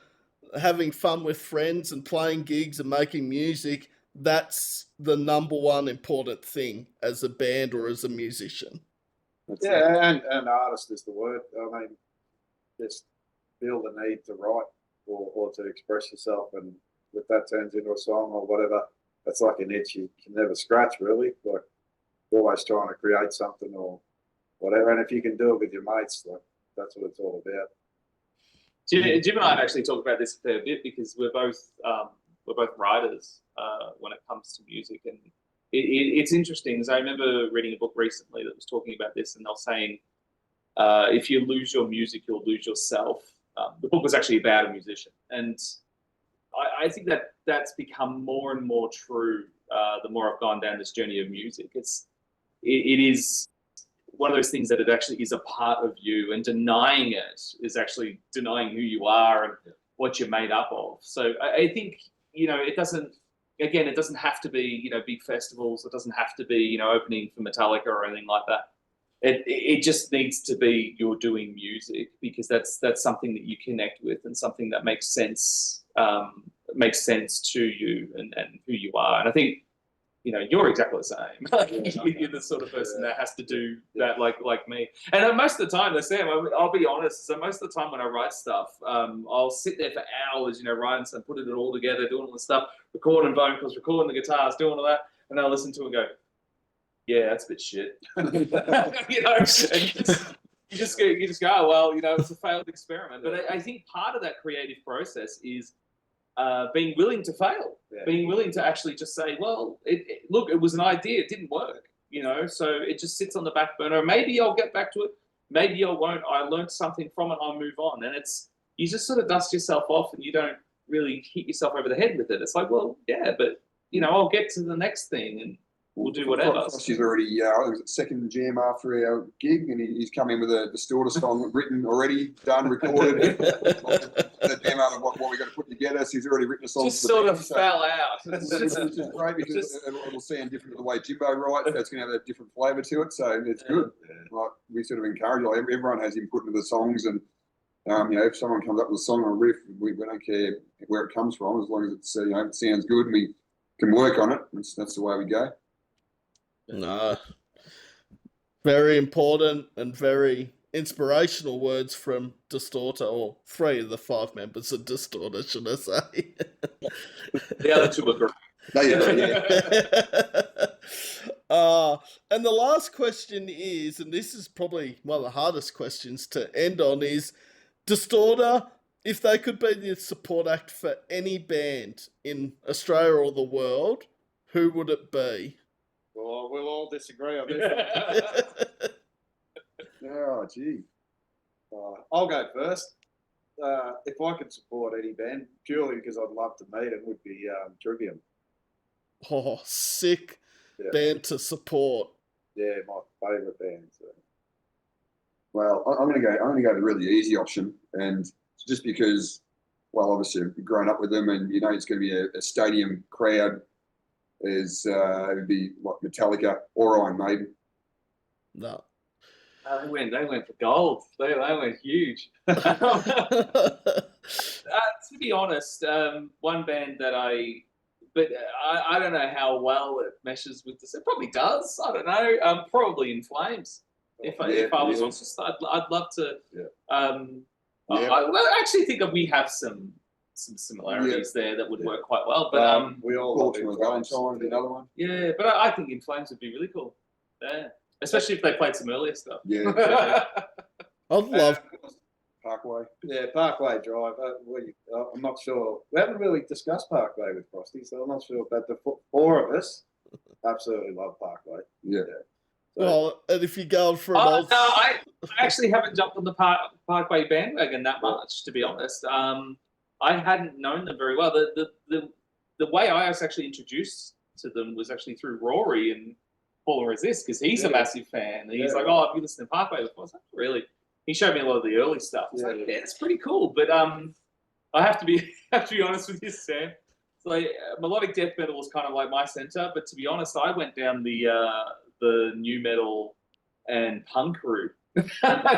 having fun with friends and playing gigs and making music, that's the number one important thing as a band or as a musician. And artist is the word. I mean, just feel the need to write or to express yourself, and if that turns into a song or whatever, that's like an itch you can never scratch, really. Like, always trying to create something or whatever, and if you can do it with your mates, that's what it's all about. Jim and I have actually talked about this a fair bit because we're both writers when it comes to music, and it's interesting. Because I remember reading a book recently that was talking about this, and they're saying if you lose your music, you'll lose yourself. The book was actually about a musician, and I think that's become more and more true the more I've gone down this journey of music. It is one of those things that it actually is a part of you, and denying it is actually denying who you are and what you're made up of. So I think, it doesn't have to be, big festivals. It doesn't have to be, opening for Metallica or anything like that. It just needs to be you're doing music because that's something that you connect with and something that makes sense to you and who you are. And I think, you're exactly the same. You're the sort of person that has to do that like me. And most of the time, Sam, I'll be honest, so most of the time when I write stuff, I'll sit there for hours, writing and putting it all together, doing all the stuff, recording vocals, recording the guitars, doing all that, and I'll listen to it and go, yeah, that's a bit shit. And you just go, oh, well, it's a failed experiment. But I think part of that creative process is being willing to fail, being willing to actually just say, well, look, it was an idea, it didn't work, so it just sits on the back burner. Maybe I'll get back to it, maybe I won't. I learned something from it, I'll move on. And you just sort of dust yourself off and you don't really hit yourself over the head with it. It's like, well, yeah, but, I'll get to the next thing and we'll do whatever. Frosty's already, I think it was at second jam after our gig, and he's come in with a Distorta song written already, done, recorded, the demo of what we got to put together. So he's already written a song. Just sort of fell out. Which is great because it'll sound different to the way Jimbo writes. So it's going to have a different flavour to it. So it's good. Like, we sort of encourage, everyone has input into the songs, and if someone comes up with a song or a riff, we don't care where it comes from, as long as it's it sounds good and we can work on it. That's the way we go. No. Very important and very inspirational words from Distorta, or 3 of the 5 members of Distorta, should I say. The other 2 are great. And the last question is, and this is probably one of the hardest questions to end on, is Distorta, if they could be the support act for any band in Australia or the world, who would it be? Well, we'll all disagree on this. Oh, gee. I'll go first. If I could support any band, purely because I'd love to meet them, would be Trivium. Oh, sick Yeah. band to support. Yeah, my favourite band. So. Well, I'm going to go the really easy option, and just because, well, obviously I've grown up with them, and you know it's going to be a stadium crowd. It would be what, Metallica or Iron Maiden. No. They went for gold. They went huge. To be honest, one band that I don't know how well it meshes with this. It probably does. I don't know. Probably In Flames. If I was honest, I'd love to. Yeah. I actually think we have some similarities there that would work quite well. But we all Paul love from In Valentine, another one. yeah, but I think In Flames would be really cool. Yeah, especially if they played some earlier stuff. Yeah. I'd love. Parkway. Yeah, Parkway Drive. I'm not sure. We haven't really discussed Parkway with Frosty, so I'm not sure. But the four of us absolutely love Parkway. Yeah. Well, and if you're going for an No, old... I actually haven't jumped on the Parkway bandwagon that much, to be honest. I hadn't known them very well. The way I was actually introduced to them was actually through Rory and Paul and Resist, because he's a massive fan. And he's like, "Oh, have you listened to Parkway before?" I was like, "Really?" He showed me a lot of the early stuff. I was like, "Yeah, it's pretty cool." But I have to be honest with you, Sam. It's like melodic death metal was kind of like my center, but to be honest, I went down the new metal and punk route.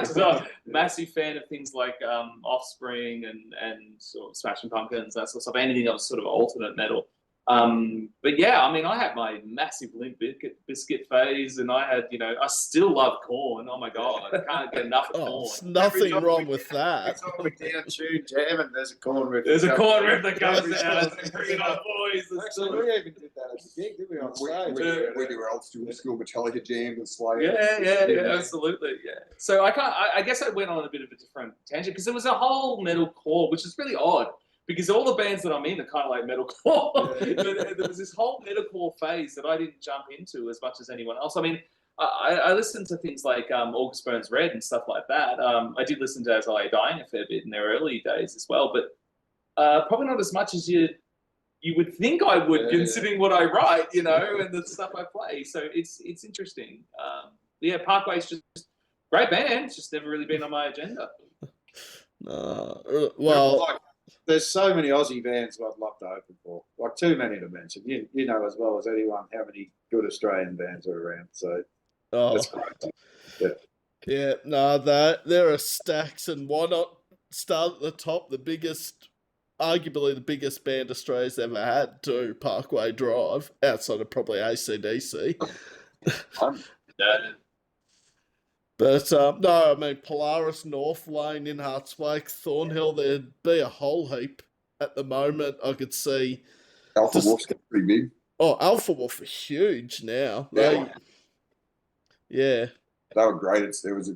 So massive fan of things like Offspring and sort of Smashing Pumpkins, that sort of stuff. Anything that was sort of alternate metal. But yeah, I mean, I had my massive Limp Bizkit phase, and I had, I still love Korn. Oh my god, I can't get enough of Korn. There's nothing wrong with that. Every time we down tune jam, and there's a corn riff. There's a Korn riff that comes out. Bring it on, boys. Actually, we even did that at the gig, didn't we? On stage. We do our old school Metallica jams and Slayer. Yeah, absolutely, yeah. So I guess I went on a bit of a different tangent because there was a whole metalcore, which is really odd. Because all the bands that I'm in are kind of like metalcore. There was this whole metalcore phase that I didn't jump into as much as anyone else. I mean, I listened to things like August Burns Red and stuff like that. I did listen to As I Lay Dying a fair bit in their early days as well, but probably not as much as you would think I would, considering what I write, and the stuff I play. So it's interesting. Parkway's just great band. It's just never really been on my agenda. Well... There's so many Aussie bands I'd love to open for. Like, too many to mention. You know as well as anyone how many good Australian bands are around. So that's great. Yeah, there are stacks, and why not start at the top? Arguably the biggest band Australia's ever had, too, Parkway Drive, outside of probably AC/DC. But, no, I mean, Polaris, North Lane, in Wake, Thornhill, there'd be a whole heap at the moment. I could see. Alpha Wolf's getting pretty big. Oh, Alpha Wolf are huge now. Yeah. They were great. There was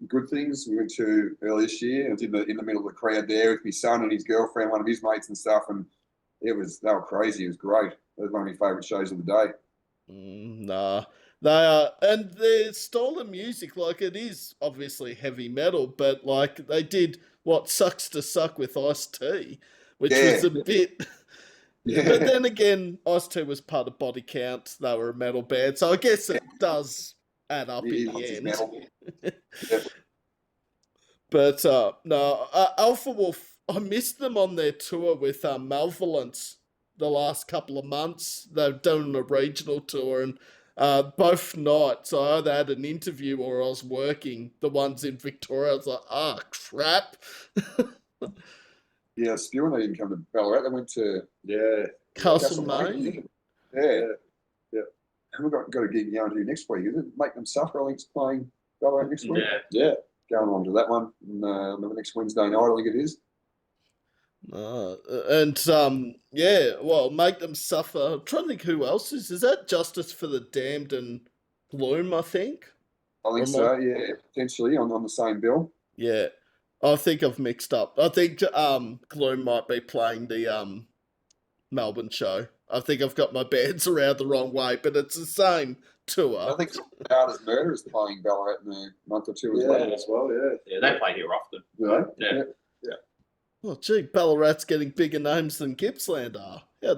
Good Things we went to earlier this year. I was in the middle of the crowd there with my son and his girlfriend, one of his mates and stuff, and they were crazy. It was great. It was one of my favourite shows of the day. Nah. They are, and their style of music, like, it is obviously heavy metal, but like they did what Sucks to Suck with Ice-T, which was a bit. But then again, Ice-T was part of Body Count. They were a metal band, so I guess it does add up in the end. But no, Alpha Wolf, I missed them on their tour with Malevolence the last couple of months. They've done a regional tour, and both nights I either had an interview or I was working. The ones in Victoria, I was like, crap. Yeah, Spew and they didn't come to Ballarat. They went to Castlemaine. Yeah. And we've got a gig going to do next week. Is it Make Them Suffer? I think it's playing Ballarat next week. Yeah. Going on to that one on the next Wednesday night, I think it is. Yeah, well, make them suffer. I'm trying to think who else is that Justice for the Damned and Gloom, I think? I think so, yeah, potentially on the same bill. Yeah. I think I've mixed up. I think Gloom might be playing the Melbourne show. I think I've got my bands around the wrong way, but it's the same tour. I think Hard as Murder is playing Ballarat in a month or two as well. Yeah, they play here often. Yeah. Oh, gee, Ballarat's getting bigger names than Gippsland are. Yeah.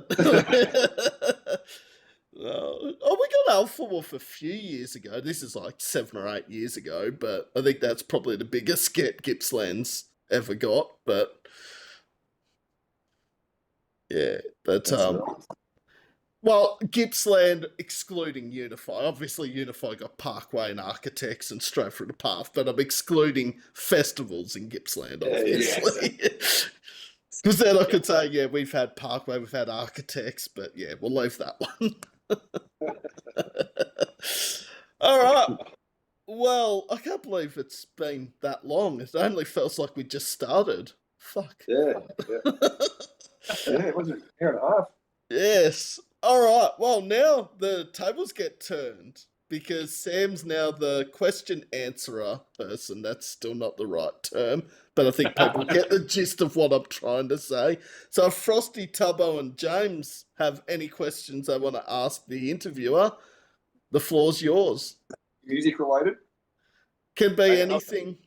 We got Alpha Wolf a few years ago. This is like 7 or 8 years ago, but I think that's probably the biggest get Gippsland's ever got. But yeah, that's well, Gippsland excluding Unify. Obviously, Unify got Parkway and Architects and Straight Through the Path, but I'm excluding festivals in Gippsland, obviously. Because then I could say, yeah, we've had Parkway, we've had Architects, but yeah, we'll leave that one. All right. Well, I can't believe it's been that long. It only feels like we just started. Fuck. Yeah, it was an hour and a half. Yes. All right. Well, now the tables get turned because Sam's now the question answerer person. That's still not the right term, but I think people get the gist of what I'm trying to say. So if Frosty, Tubbo and James have any questions they want to ask the interviewer, the floor's yours. Music related? Can be anything.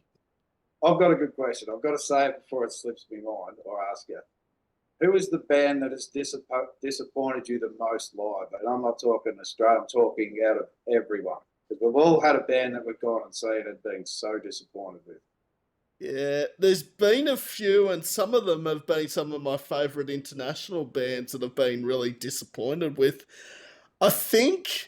I've got a good question. I've got to say it before it slips me mind or ask you. Who is the band that has disappointed you the most live? And I'm not talking Australia, I'm talking out of everyone. Because we've all had a band that we've gone and seen and been so disappointed with. Yeah, there's been a few, and some of them have been some of my favourite international bands that I've been really disappointed with. I think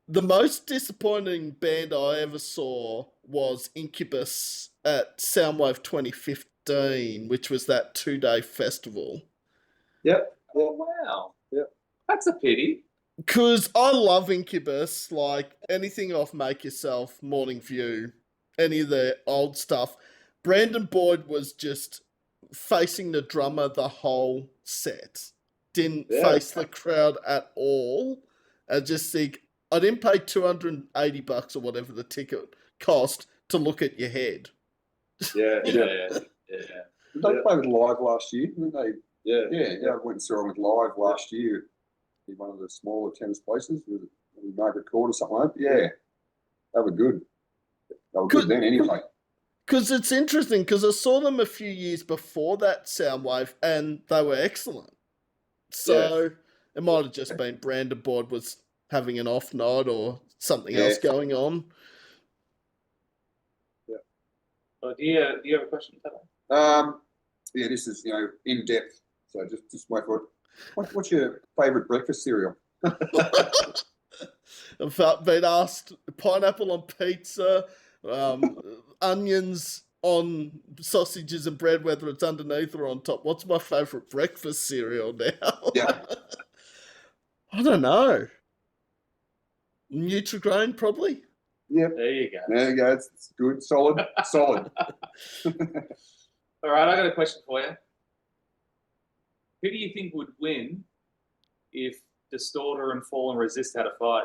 the most disappointing band I ever saw was Incubus at Soundwave 2015, which was that 2-day festival. Yep. Oh, wow. Yep. That's a pity. Because I love Incubus, like anything off Make Yourself, Morning View, any of the old stuff. Brandon Boyd was just facing the drummer the whole set. Didn't face the crowd at all. I just think, I didn't pay $280 or whatever the ticket cost to look at your head. Yeah. They played live last year, didn't they? Yeah, I went and saw them live last year in one of the smaller tennis places with Margaret Court or something like that. Yeah, they were good. They were good then anyway. Because it's interesting, because I saw them a few years before that Soundwave, and they were excellent. So it might have just been Brandon Boyd was having an off night or something else going on. Yeah. Oh, do you have a question, Tubbo? Yeah, this is in depth. So just wait for it. What's your favourite breakfast cereal? I've been asked pineapple on pizza, onions on sausages and bread, whether it's underneath or on top. What's my favourite breakfast cereal now? Yeah. I don't know. Nutri-Grain, probably. Yep. There you go. There you go. It's good. Solid. All right, I got a question for you. Who do you think would win if Distorta and Fall and Resist had a fight?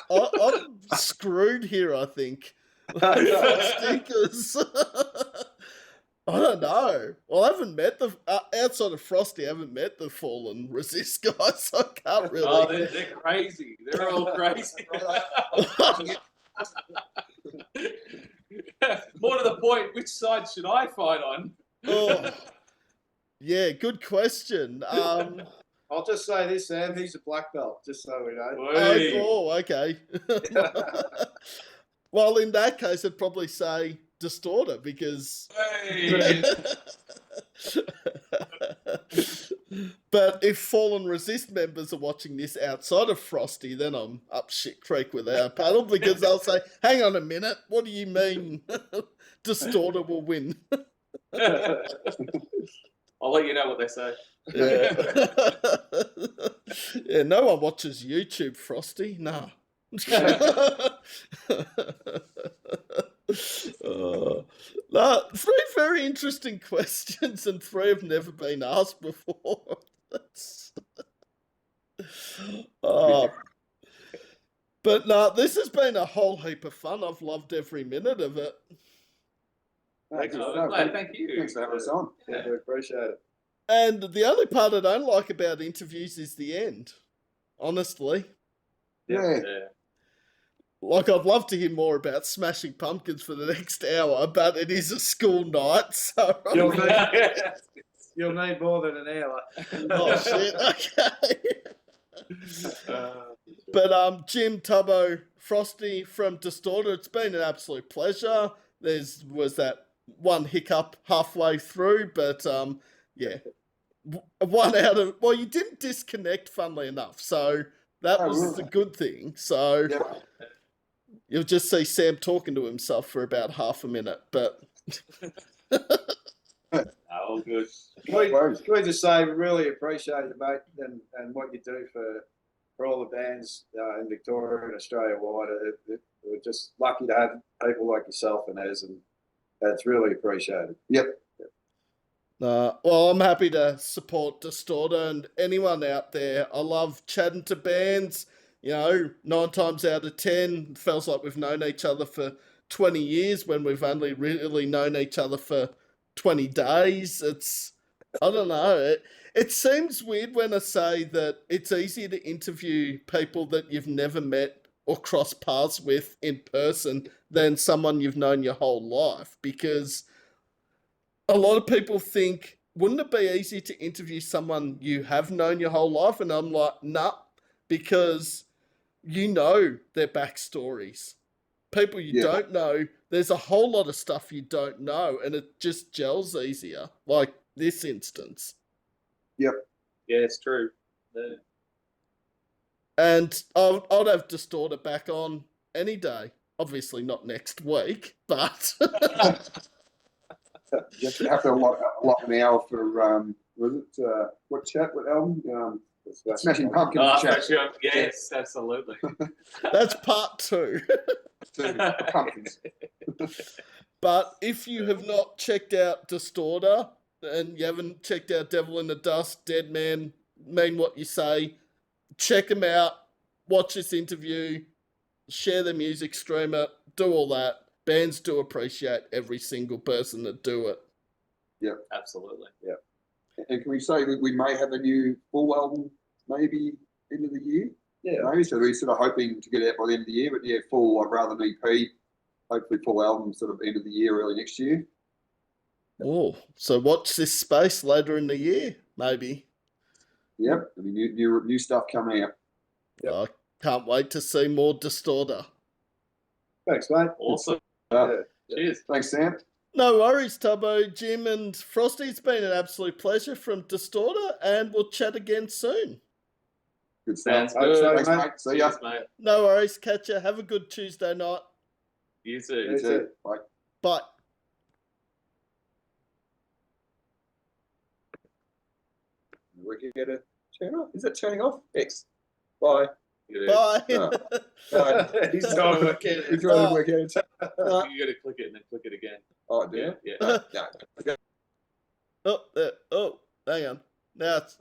I'm screwed here, I think. Stinkers. I don't know. Well, I haven't met the outside of Frosty. I haven't met the Fall and Resist guys, so I can't really. Oh, they're crazy. They're all crazy. More to the point, which side should I fight on? Yeah, good question. I'll just say this, Sam. He's a black belt, just so we know. Okay. Well, in that case, I'd probably say Distorta because. But if Fall and Resist members are watching this outside of Frosty, then I'm up shit creek with our paddle because they'll say, "Hang on a minute, what do you mean Distorta will win?" I'll let you know what they say. Yeah, no one watches YouTube, Frosty. No. No, three very interesting questions, and three have never been asked before. That's... But no, this has been a whole heap of fun. I've loved every minute of it. Thanks, Thank you. Thanks for having us on. Yeah, we appreciate it. And the only part I don't like about interviews is the end, honestly. Yeah. Like, I'd love to hear more about Smashing Pumpkins for the next hour, but it is a school night, so... You'll need more than an hour. Oh, shit, okay. But Jim Tubbo Frosty from Distorta, it's been an absolute pleasure. Was that one hiccup halfway through, but yeah. One out of... Well, you didn't disconnect, funnily enough, so that was a good thing. So... Yeah. You'll just see Sam talking to himself for about half a minute, but... All good. Can we just say we really appreciate you, mate, and what you do for all the bands in Victoria and Australia wide. We're just lucky to have people like yourself and us, and that's really appreciated. Yep. Well, I'm happy to support Distorta and anyone out there. I love chatting to bands. 9 times out of 10, it feels like we've known each other for 20 years when we've only really known each other for 20 days. I don't know. It seems weird when I say that it's easier to interview people that you've never met or crossed paths with in person than someone you've known your whole life, because a lot of people think, wouldn't it be easy to interview someone you have known your whole life? And I'm like, nah, because you know their backstories. People you don't know, there's a whole lot of stuff you don't know, and it just gels easier, like this instance. Yep. Yeah, it's true. Yeah. And I'd have Distorta back on any day. Obviously not next week, but... You have to allot an hour for, what album? Smashing Pumpkins chat. Yes, absolutely. That's part 2. Pumpkins. But if you have not checked out Distorta and you haven't checked out Devil in the Dust, Dead Man, Mean What You Say, check them out, watch this interview, share the music, stream it, do all that. Bands do appreciate every single person that do it. Yeah, absolutely. Yeah. And can we say that we may have a new full album maybe end of the year? Yeah, maybe. So we're sort of hoping to get it out by the end of the year, but yeah, full, rather than EP, hopefully full album sort of end of the year, early next year. Oh, so watch this space later in the year, maybe. Yep, I mean, new stuff coming out. Yep. I can't wait to see more Distorta. Thanks, mate. Awesome. Cheers. Thanks, Sam. No worries, Tubbo, Jim and Frosty. It's been an absolute pleasure from Distorta, and we'll chat again soon. Good stuff. Sounds good. Thanks, mate. See ya. Cheers, mate. No worries. Catch ya. Have a good Tuesday night. You too. You too. Bye. Bye. We can get a turn off. Is that turning off? X. Bye. Bye. He's trying to work it. He's trying to work it. You got to click it and then click it again. Oh, do you? Yeah. Yeah. Okay. Oh, hang on. Now it's...